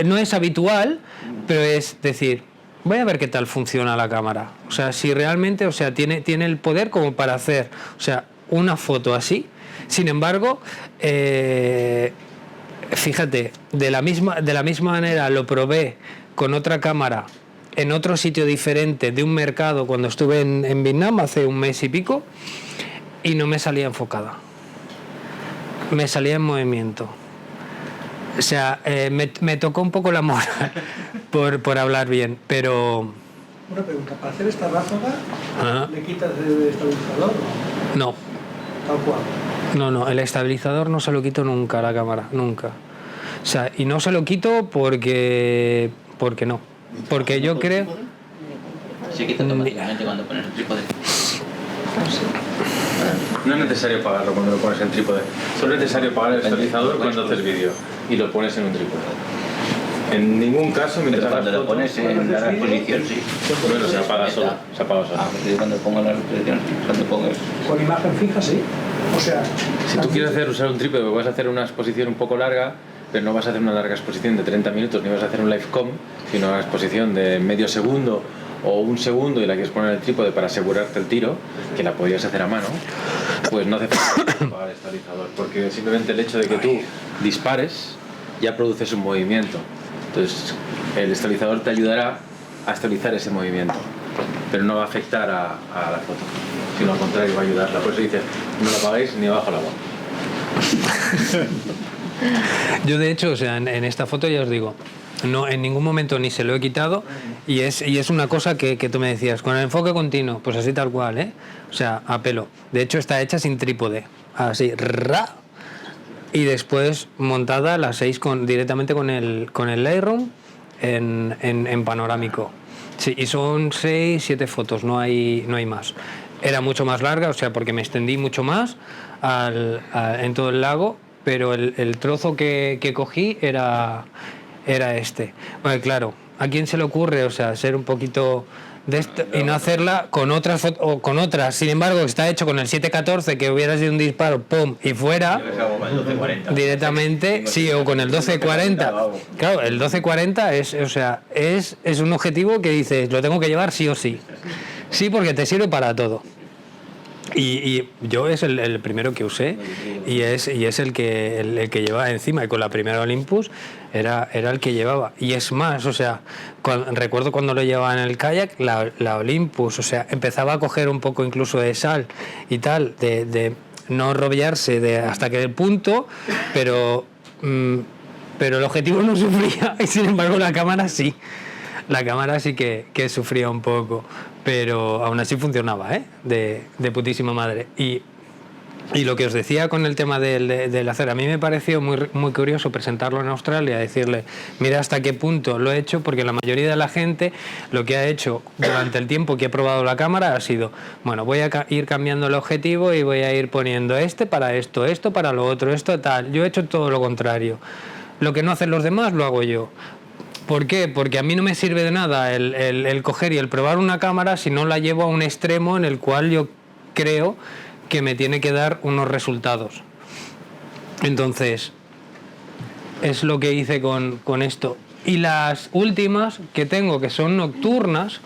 Speaker 1: no es habitual, pero es decir, voy a ver qué tal funciona la cámara. O sea, si realmente, o sea, tiene el poder como para hacer, o sea, una foto así. Sin embargo, fíjate, de la misma manera lo probé con otra cámara en otro sitio diferente de un mercado cuando estuve en Vietnam hace un mes y pico y no me salía enfocada. Me salía en movimiento. O sea, me tocó un poco la moral por hablar bien, pero...
Speaker 8: Una pregunta, ¿para hacer esta ráfaga
Speaker 1: Ajá.
Speaker 8: le quitas el estabilizador?
Speaker 1: No,
Speaker 8: Tal cual.
Speaker 1: no, el estabilizador no se lo quito nunca a la cámara, nunca. O sea, y no se lo quito porque no. Porque yo creo...
Speaker 7: Se quita automáticamente cuando pones el trípode.
Speaker 4: No es necesario pagarlo cuando lo pones en trípode. Solo es necesario pagar el estabilizador cuando haces vídeo y lo pones en un trípode. En ningún caso, mientras
Speaker 7: Pero cuando
Speaker 4: hagas
Speaker 7: lo pones
Speaker 4: fotos,
Speaker 7: en la exposición, sí.
Speaker 4: bueno, se apaga solo. Se apaga solo.
Speaker 7: Ah, porque cuando pongo la exposición, cuando pongas...
Speaker 8: Con imagen fija, sí. O sea,
Speaker 4: Si tú quieres usar un trípode, vas a hacer una exposición un poco larga, pero no vas a hacer una larga exposición de 30 minutos, ni vas a hacer un livecom, sino una exposición de medio segundo o un segundo y la quieres poner en el trípode para asegurarte el tiro, que la podrías hacer a mano, pues no hace falta pagar el estabilizador, porque simplemente el hecho de que tú dispares ya produces un movimiento. Entonces el estabilizador te ayudará a estabilizar ese movimiento, pero no va a afectar a la foto, sino al contrario, va a ayudarla. Por eso dice, no la apagáis ni bajo el agua.
Speaker 1: Yo de hecho, o sea, en esta foto ya os digo, no, en ningún momento ni se lo he quitado y es una cosa que tú me decías, con el enfoque continuo, pues así tal cual, ¿eh? O sea, a pelo. De hecho está hecha sin trípode, así, ra, y después montada a las 6 directamente con el Lightroom en panorámico. Sí, y son 6, 7 fotos, no hay más. Era mucho más larga, o sea, porque me extendí mucho más en todo el lago, pero el trozo que cogí era este. Bueno, claro, ¿a quién se le ocurre, o sea, ser un poquito de esto y no hacerla con otras o con otras? Sin embargo, está hecho con el 714, que hubiera sido un disparo, pum, y fuera directamente, sí, o con el 1240. Claro, el 1240 es un objetivo que dices, lo tengo que llevar sí o sí. Sí, porque te sirve para todo. Y yo es el primero que usé y es el que llevaba encima, y con la primera Olympus era el que llevaba. Y es más, o sea, recuerdo cuando lo llevaba en el kayak, la Olympus, o sea, empezaba a coger un poco incluso de sal y tal, de no robillarse hasta que el punto, pero el objetivo no sufría y sin embargo la cámara sí. La cámara sí que sufría un poco, pero aún así funcionaba, ¿eh? De putísima madre. Y lo que os decía con el tema del hacer, a mí me pareció muy, muy curioso presentarlo en Australia, decirle, mira hasta qué punto lo he hecho, porque la mayoría de la gente lo que ha hecho durante el tiempo que he probado la cámara ha sido, bueno, voy a ir cambiando el objetivo y voy a ir poniendo para esto, para lo otro, esto, tal. Yo he hecho todo lo contrario. Lo que no hacen los demás lo hago yo. ¿Por qué? Porque a mí no me sirve de nada el coger y el probar una cámara si no la llevo a un extremo en el cual yo creo que me tiene que dar unos resultados. Entonces, es lo que hice con esto. Y las últimas que tengo, que son nocturnas,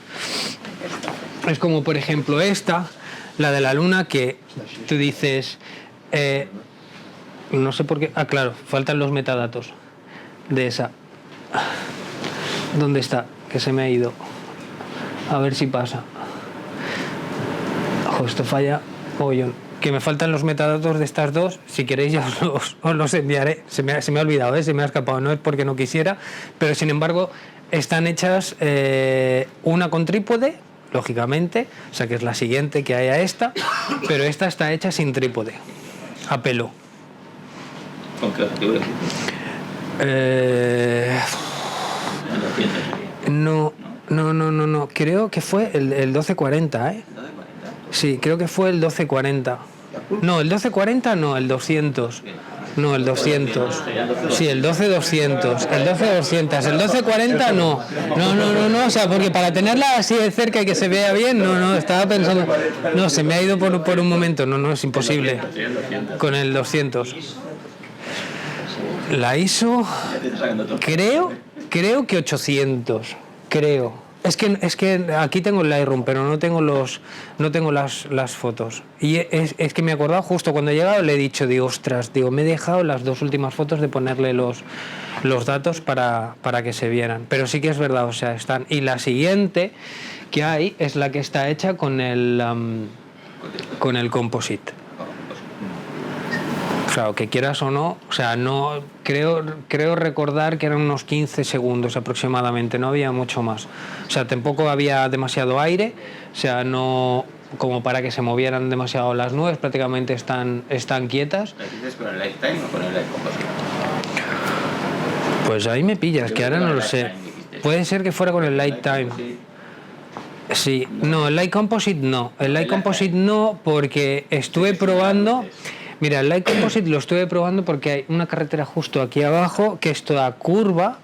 Speaker 1: es como por ejemplo esta, la de la luna, que tú dices, no sé por qué, claro, faltan los metadatos de esa. ¿Dónde está? Que se me ha ido. A ver si pasa. Ojo, esto falla. Que me faltan los metadatos de estas dos. Si queréis ya os los enviaré. Se me ha olvidado, se me ha escapado. No es porque no quisiera, pero sin embargo están hechas una con trípode, lógicamente, o sea que es la siguiente que hay a esta, pero esta está hecha sin trípode, a pelo.
Speaker 7: ¿Con qué objetivo?
Speaker 1: No. Creo que fue el 1240, ¿eh? Sí, creo que fue el 1240. No, el 1240 no, el 200. No, el 200. Sí, el 12-200. El 12-200. El 1240 no. No. O sea, porque para tenerla así de cerca y que se vea bien, no. Estaba pensando. No, se me ha ido por un momento. No, es imposible. Con el 200. La ISO. Creo que 800. Creo. Es que aquí tengo el Lightroom, pero no tengo las fotos. Y es que me he acordado justo cuando he llegado, le he dicho, ostras, me he dejado las 2 últimas fotos de ponerle los datos para que se vieran. Pero sí que es verdad, o sea, están. Y la siguiente que hay es la que está hecha con el composite. Claro, que quieras o no, o sea, no creo recordar que eran unos 15 segundos aproximadamente, no había mucho más. O sea, tampoco había demasiado aire, o sea, no como para que se movieran demasiado las nubes, prácticamente están quietas.
Speaker 7: ¿La dices con el Lifetime o con el Light Composite?
Speaker 1: Pues ahí me pillas, que ahora no lo sé. Puede ser que fuera con el Lifetime. Sí, no, el Light Composite no. El Light Composite no, porque estuve probando. Mira, el Light Composite lo estuve probando porque hay una carretera justo aquí abajo que es toda curva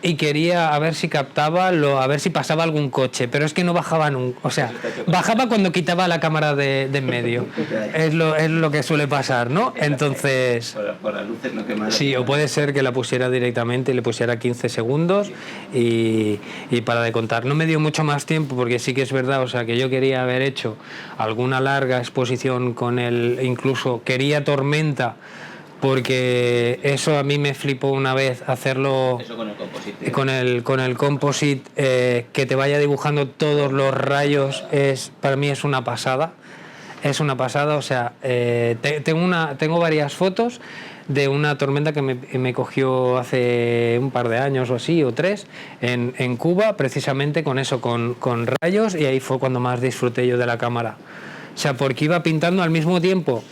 Speaker 1: y quería a ver si captaba, a ver si pasaba algún coche, pero es que no bajaba nunca, o sea, bajaba cuando quitaba la cámara de en medio, es lo que suele pasar, ¿no? Entonces,
Speaker 7: por las luces no quema.
Speaker 1: Sí, o puede ser que la pusiera directamente y le pusiera 15 segundos y para de contar. No me dio mucho más tiempo porque sí que es verdad, o sea, que yo quería haber hecho alguna larga exposición con él, incluso quería tormenta, porque eso a mí me flipó una vez hacerlo.
Speaker 7: Eso con el composite.
Speaker 1: Con el composite, que te vaya dibujando todos los rayos, para mí es una pasada. Es una pasada, o sea, tengo varias fotos de una tormenta que me cogió hace un par de años o así, o 3, en Cuba, precisamente con eso, con rayos, y ahí fue cuando más disfruté yo de la cámara. O sea, porque iba pintando al mismo tiempo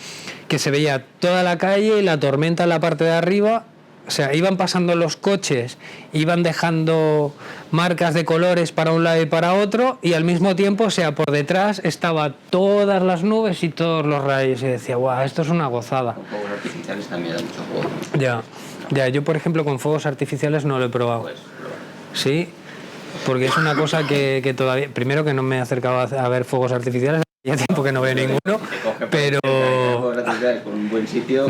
Speaker 1: que se veía toda la calle y la tormenta en la parte de arriba. O sea, iban pasando los coches, iban dejando marcas de colores para un lado y para otro, y al mismo tiempo, o sea, por detrás estaba todas las nubes y todos los rayos, y decía, guau, esto es una gozada.
Speaker 7: Con fuegos artificiales también da mucho juego.
Speaker 1: Ya, yo por ejemplo con fuegos artificiales no lo he probado.
Speaker 7: Pues,
Speaker 1: Sí, porque es una cosa que todavía, primero que no me he acercado a ver fuegos artificiales, ya tiempo que no veo ninguno, pero
Speaker 7: con un buen sitio.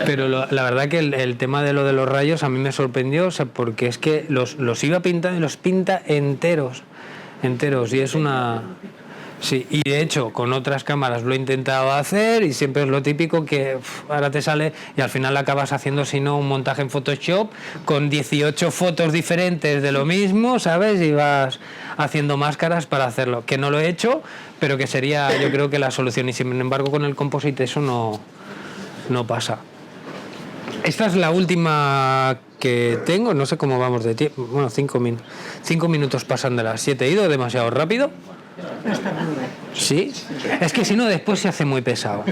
Speaker 1: Pero la verdad que el tema de los rayos a mí me sorprendió, o sea, porque es que los iba pintando y los pinta enteros, y es una. Sí, y de hecho con otras cámaras lo he intentado hacer y siempre es lo típico que ahora te sale y al final acabas haciendo, si no, un montaje en Photoshop con 18 fotos diferentes de lo mismo, ¿sabes? Y vas haciendo máscaras para hacerlo, que no lo he hecho, pero que sería, yo creo que la solución, y sin embargo con el composite eso no pasa. Esta es la última que tengo, no sé cómo vamos de tiempo, bueno, 5 minutos pasan de las 7, he ido demasiado rápido. Sí, es que si no después se hace muy pesado.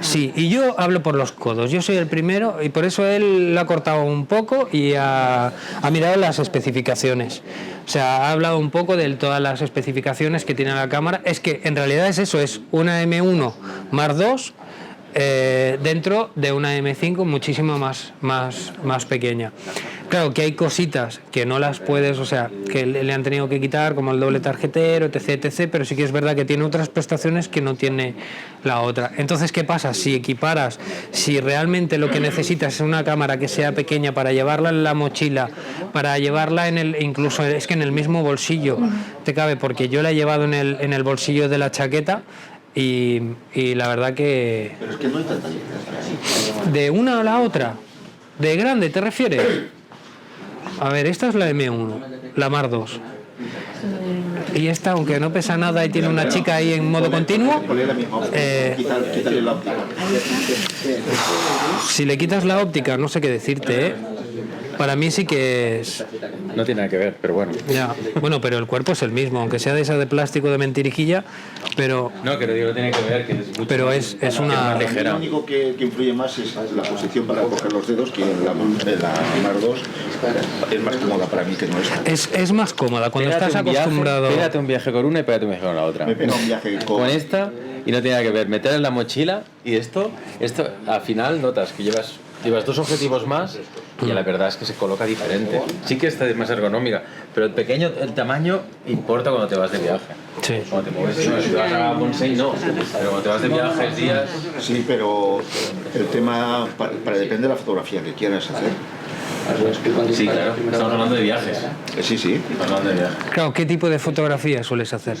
Speaker 1: Sí, y yo hablo por los codos, yo soy el primero y por eso él lo ha cortado un poco y ha mirado las especificaciones. O sea, ha hablado un poco de todas las especificaciones que tiene la cámara. Es que en realidad es eso, es una M1 Mark II dentro de una M5 muchísimo más pequeña. Claro que hay cositas que no las puedes, o sea, que le han tenido que quitar, como el doble tarjetero, etc, pero sí que es verdad que tiene otras prestaciones que no tiene la otra. Entonces, ¿qué pasa? Si equiparas, si realmente lo que necesitas es una cámara que sea pequeña para llevarla en la mochila, para llevarla incluso es que en el mismo bolsillo te cabe, porque yo la he llevado en el bolsillo de la chaqueta. Y la verdad que.
Speaker 9: Pero es que no hay tanta diferencia.
Speaker 1: ¿De una a la otra? ¿De grande te refieres? A ver, esta es la M1, la Mark II. Y esta, aunque no pesa nada y tiene una chica ahí en modo continuo,
Speaker 9: Quítale la óptica.
Speaker 1: si le quitas la óptica, no sé qué decirte, Para mí sí que es...
Speaker 4: No tiene nada que ver, pero bueno.
Speaker 1: Ya. Bueno, pero el cuerpo es el mismo, aunque sea de esa de plástico de mentirijilla, pero...
Speaker 4: No, que no digo, tiene que ver, que es mucho
Speaker 1: Pero
Speaker 4: más-
Speaker 1: es una...
Speaker 9: Lo único que influye más es la posición para coger los dedos, que en la Mar 2 es más cómoda para mí que no esta.
Speaker 1: Es más cómoda cuando
Speaker 4: Pégate
Speaker 1: estás
Speaker 4: un viaje,
Speaker 1: acostumbrado...
Speaker 4: Pégate un viaje con una y pégate un viaje con la otra.
Speaker 9: Me pega un viaje
Speaker 4: Con esta y no tiene nada que ver. Meter en la mochila y esto al final notas que llevas dos objetivos más y la verdad es que se coloca diferente. Sí que esta es más ergonómica, pero el tamaño importa cuando te vas de viaje.
Speaker 1: Sí.
Speaker 4: Cuando te mueves, no, si vas a Montseny no, pero cuando te vas de viajes, días...
Speaker 9: Sí, pero el tema depende de la fotografía que quieras hacer.
Speaker 4: Sí, claro, estamos hablando de viajes.
Speaker 9: Sí, sí.
Speaker 4: Estamos hablando de viajes.
Speaker 1: Claro, ¿qué tipo de fotografía sueles hacer?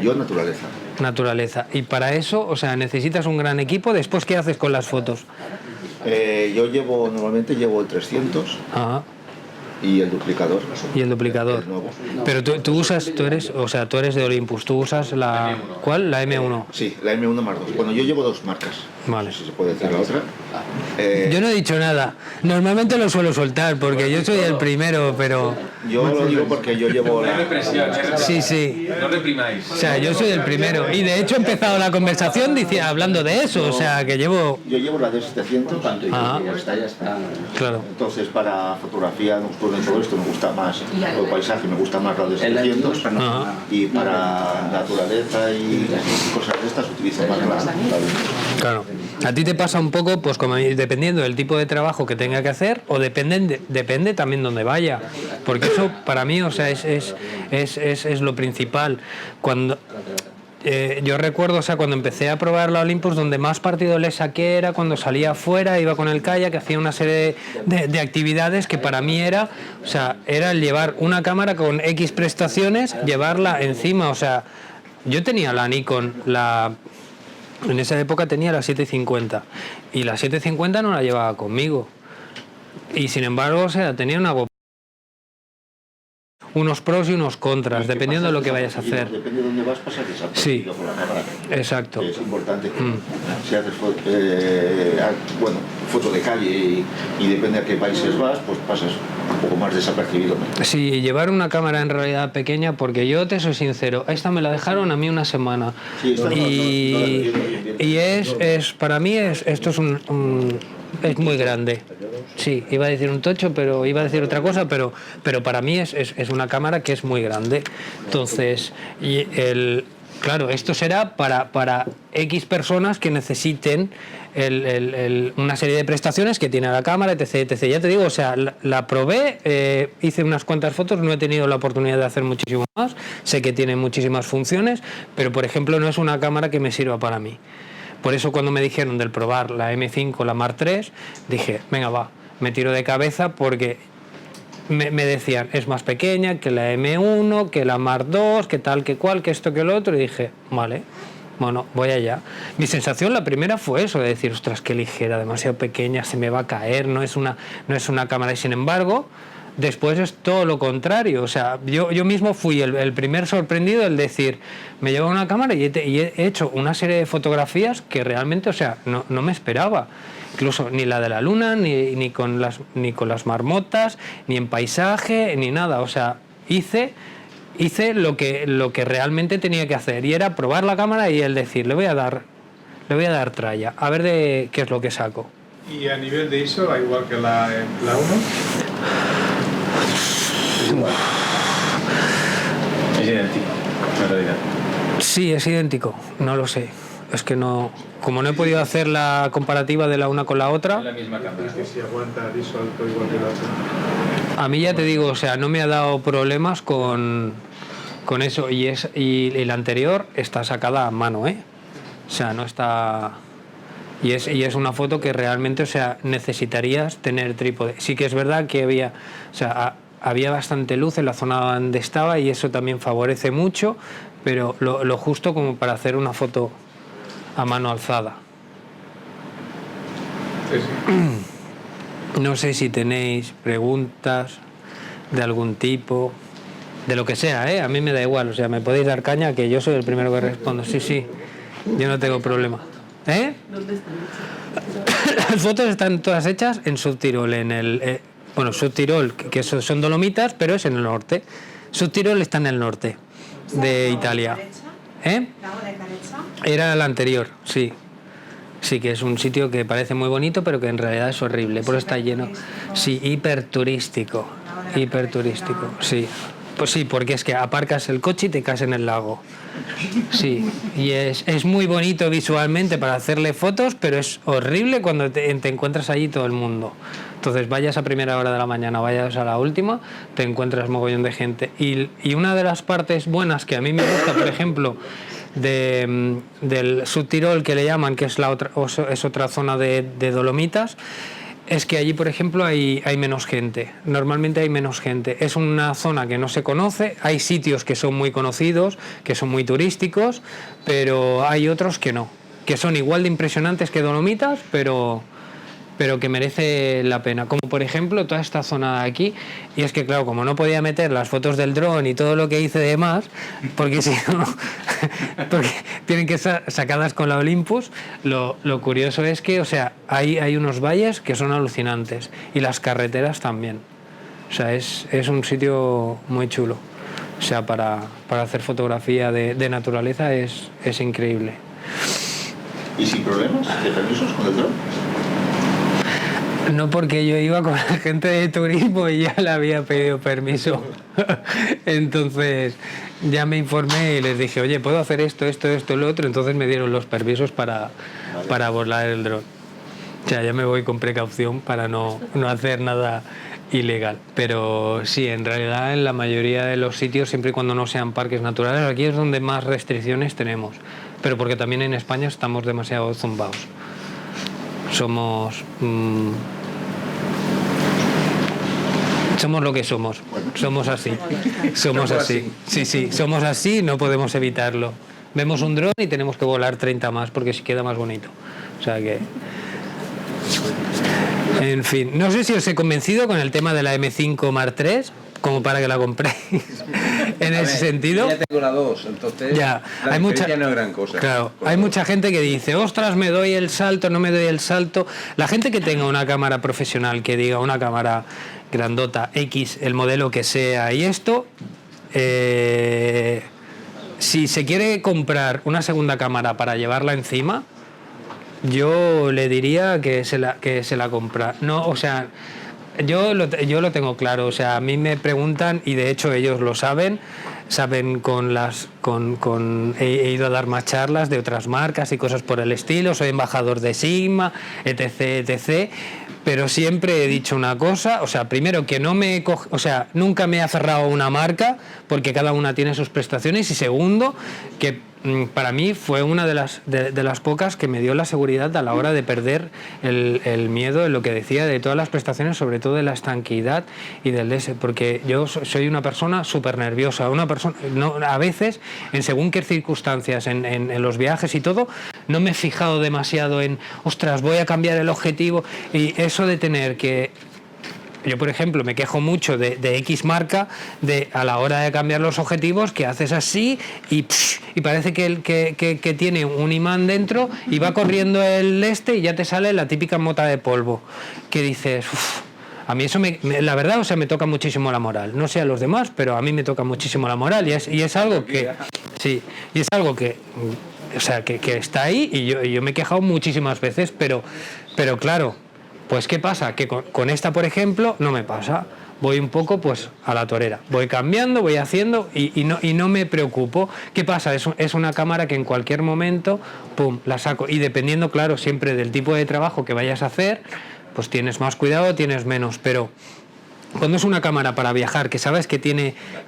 Speaker 9: Yo naturaleza.
Speaker 1: Naturaleza. Y para eso, o sea, necesitas un gran equipo. Después, ¿qué haces con las fotos?
Speaker 9: Yo normalmente llevo el 300
Speaker 1: Ajá.
Speaker 9: y el duplicador.
Speaker 1: Y el duplicador.
Speaker 9: El nuevo.
Speaker 1: Pero tú eres de Olympus. ¿Tú usas la... ¿Cuál? La M1.
Speaker 9: Sí, la M1 más 2. Bueno, yo llevo dos marcas.
Speaker 1: Vale.
Speaker 9: No sé si se puede decir la otra.
Speaker 1: Yo no he dicho nada. Normalmente lo suelo soltar porque yo soy el primero, pero...
Speaker 9: Yo lo digo porque yo llevo
Speaker 4: No hay represión,
Speaker 1: Sí, sí.
Speaker 4: no reprimáis.
Speaker 1: O sea, yo soy el primero. Y de hecho he empezado la conversación hablando de eso. O sea, que llevo...
Speaker 9: Yo llevo la D700.
Speaker 1: Ah.
Speaker 7: Ya está.
Speaker 1: Claro.
Speaker 9: Entonces, para fotografía nocturna y todo esto me gusta más, o paisaje me gusta más la D700.
Speaker 1: Ajá.
Speaker 9: Y para naturaleza y cosas de estas utilizo más la
Speaker 1: Claro. A ti te pasa un poco, pues como dependiendo del tipo de trabajo que tenga que hacer, o depende también dónde vaya. Porque eso para mí, o sea, es lo principal. Cuando yo recuerdo, o sea, cuando empecé a probar la Olympus, donde más partido le saqué era cuando salía afuera, iba con el kayak, hacía una serie de actividades que para mí era el llevar una cámara con X prestaciones, llevarla encima, o sea, yo tenía la Nikon, en esa época tenía la 750 y la 750 no la llevaba conmigo y sin embargo, o sea, tenía unos pros y unos contras, dependiendo de lo que vayas a hacer.
Speaker 9: Depende de dónde vas, pasas desapercibido por la cámara.
Speaker 1: Exacto.
Speaker 9: Que es importante. Si haces foto de calle y depende a qué países vas, pues pasas un poco más desapercibido.
Speaker 1: Sí, llevar una cámara en realidad pequeña, porque yo te soy sincero, esta me la dejaron a mí una semana.
Speaker 9: Sí, esta
Speaker 1: y es para mí esto es es muy grande. Sí, iba a decir un tocho, pero iba a decir otra cosa, pero para mí es una cámara que es muy grande. Entonces, claro, esto será para X personas que necesiten una serie de prestaciones que tiene la cámara, etc. Ya te digo, o sea, la probé, hice unas cuantas fotos, no he tenido la oportunidad de hacer muchísimo más, sé que tiene muchísimas funciones, pero por ejemplo no es una cámara que me sirva para mí. Por eso cuando me dijeron del probar la M5, la Mark III, dije, venga va, me tiro de cabeza porque me decían, es más pequeña que la M1, que la Mark II, que tal, que cual, que esto, que lo otro, y dije, vale, bueno, voy allá. Mi sensación la primera fue eso, de decir, ostras, qué ligera, demasiado pequeña, se me va a caer, no es una cámara, y sin embargo, después es todo lo contrario. O sea, yo mismo fui el primer sorprendido, el decir, me llevo una cámara y he hecho una serie de fotografías que realmente, o sea, no me esperaba. Incluso ni la de la luna, ni con las marmotas, ni en paisaje, ni nada. O sea, hice lo que realmente tenía que hacer, y era probar la cámara y el decir, le voy a dar tralla, a ver de qué es lo que saco.
Speaker 10: ¿Y a nivel de ISO va igual que la 1?
Speaker 4: Es idéntico, en realidad.
Speaker 1: Sí, es idéntico, no lo sé. Es que no, como no he podido hacer la comparativa de la una con la otra.
Speaker 4: Es la misma cámara.
Speaker 10: Es que si aguanta el ISO alto igual que la otra.
Speaker 1: A mí ya te digo, o sea, no me ha dado problemas con eso, y la anterior está sacada a mano, ¿eh? O sea, no está. Y es una foto que realmente, o sea, necesitarías tener trípode. Sí que es verdad que había bastante luz en la zona donde estaba y eso también favorece mucho, pero lo justo como para hacer una foto a mano alzada. No sé si tenéis preguntas de algún tipo, de lo que sea, ¿eh? A mí me da igual, o sea, me podéis dar caña que yo soy el primero que respondo. Sí, yo no tengo problema. ¿Eh?
Speaker 11: ¿Dónde están hechas?
Speaker 1: Las fotos están todas hechas en Subtirol, Bueno, Subtirol, que son Dolomitas, pero es en el norte. Subtirol está en el norte de Italia. ¿Eh?
Speaker 11: ¿Lago de Carecha?
Speaker 1: Era la anterior, sí. Sí, que es un sitio que parece muy bonito, pero que en realidad es horrible, porque está lleno. Sí, hiperturístico. Hiperturístico, sí. Pues sí, porque es que aparcas el coche y te caes en el lago. Sí, y es muy bonito visualmente para hacerle fotos, pero es horrible cuando te encuentras allí todo el mundo. Entonces, vayas a primera hora de la mañana, vayas a la última, te encuentras mogollón de gente. Y una de las partes buenas que a mí me gusta, por ejemplo, del Subtirol, que le llaman, que es otra zona de Dolomitas, es que allí, por ejemplo, hay menos gente. Normalmente hay menos gente. Es una zona que no se conoce. Hay sitios que son muy conocidos, que son muy turísticos, pero hay otros que no, que son igual de impresionantes que Dolomitas, pero que merece la pena, como por ejemplo toda esta zona de aquí. Y es que claro, como no podía meter las fotos del dron y todo lo que hice de más, porque si no porque tienen que ser sacadas con la Olympus, lo curioso es que, o sea, hay unos valles que son alucinantes y las carreteras también. O sea, es un sitio muy chulo. O sea, para hacer fotografía de naturaleza es increíble.
Speaker 9: ¿Y sin problemas de permisos con el dron?
Speaker 1: No, porque yo iba con la gente de turismo y ya le había pedido permiso. Entonces ya me informé y les dije, oye, ¿puedo hacer esto, lo otro? Entonces me dieron los permisos para volar el dron. O sea, ya me voy con precaución para no hacer nada ilegal. Pero sí, en realidad en la mayoría de los sitios, siempre y cuando no sean parques naturales, aquí es donde más restricciones tenemos. Pero porque también en España estamos demasiado zumbados. Somos lo que somos. Somos así. Somos así. Sí, somos así, no podemos evitarlo. Vemos un dron y tenemos que volar 30 más porque si queda más bonito. O sea que... En fin, no sé si os he convencido con el tema de la M5 Mark III, como para que la compréis en ese sentido.
Speaker 3: Ya tengo la 2, entonces
Speaker 1: ya,
Speaker 3: la diferencia no es gran cosa.
Speaker 1: Claro, hay mucha gente que dice, ostras, me doy el salto, no me doy el salto. La gente que tenga una cámara profesional, que diga una cámara grandota, X, el modelo que sea, y esto, si se quiere comprar una segunda cámara para llevarla encima, yo le diría que se la compra. No, o sea... Yo lo tengo claro, o sea, a mí me preguntan, y de hecho ellos lo saben he ido a dar más charlas de otras marcas y cosas por el estilo, soy embajador de Sigma, etc, pero siempre he dicho una cosa, o sea, primero que nunca me he aferrado a una marca, porque cada una tiene sus prestaciones, y segundo, que para mí fue una de las pocas que me dio la seguridad a la hora de perder el miedo de lo que decía de todas las prestaciones, sobre todo de la estanqueidad y del DS, porque yo soy una persona súper nerviosa, a veces, en según qué circunstancias, en los viajes y todo, no me he fijado demasiado en, ostras, voy a cambiar el objetivo, y eso de tener que... Yo, por ejemplo, me quejo mucho de X marca, a la hora de cambiar los objetivos, que haces así y parece que tiene un imán dentro y va corriendo el y ya te sale la típica mota de polvo. Que dices, a mí eso la verdad, o sea, me toca muchísimo la moral. No sé a los demás, pero a mí me toca muchísimo la moral, y es algo que... Sí, y es algo que... O sea, que está ahí, y yo me he quejado muchísimas veces, pero claro... Pues ¿qué pasa? Que con esta, por ejemplo, no me pasa. Voy un poco pues a la torera. Voy cambiando, voy haciendo y no me preocupo. ¿Qué pasa? Es una cámara que en cualquier momento, pum, la saco. Y dependiendo, claro, siempre del tipo de trabajo que vayas a hacer, pues tienes más cuidado, tienes menos. Pero cuando es una cámara para viajar, que sabes que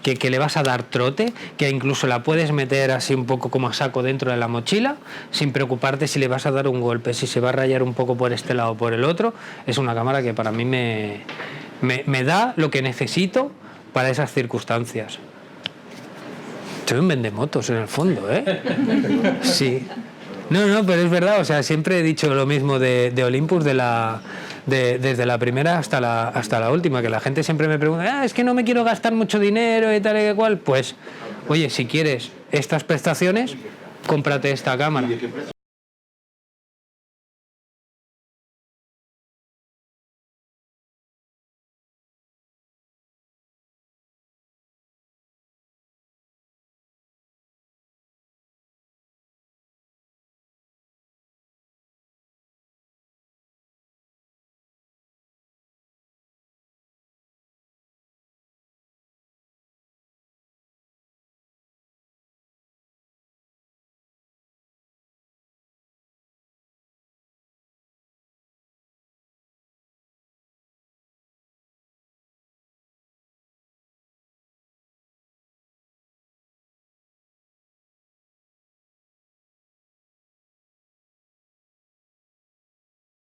Speaker 1: que le vas a dar trote, que incluso la puedes meter así un poco como a saco dentro de la mochila, sin preocuparte si le vas a dar un golpe, si se va a rayar un poco por este lado o por el otro, es una cámara que para mí me da lo que necesito para esas circunstancias. Soy un vendemotos en el fondo, ¿eh? Sí. No, pero es verdad, o sea, siempre he dicho lo mismo de Olympus, desde la primera hasta la última, que la gente siempre me pregunta, es que no me quiero gastar mucho dinero y tal y cual. Pues, oye, si quieres estas prestaciones, cómprate esta cámara.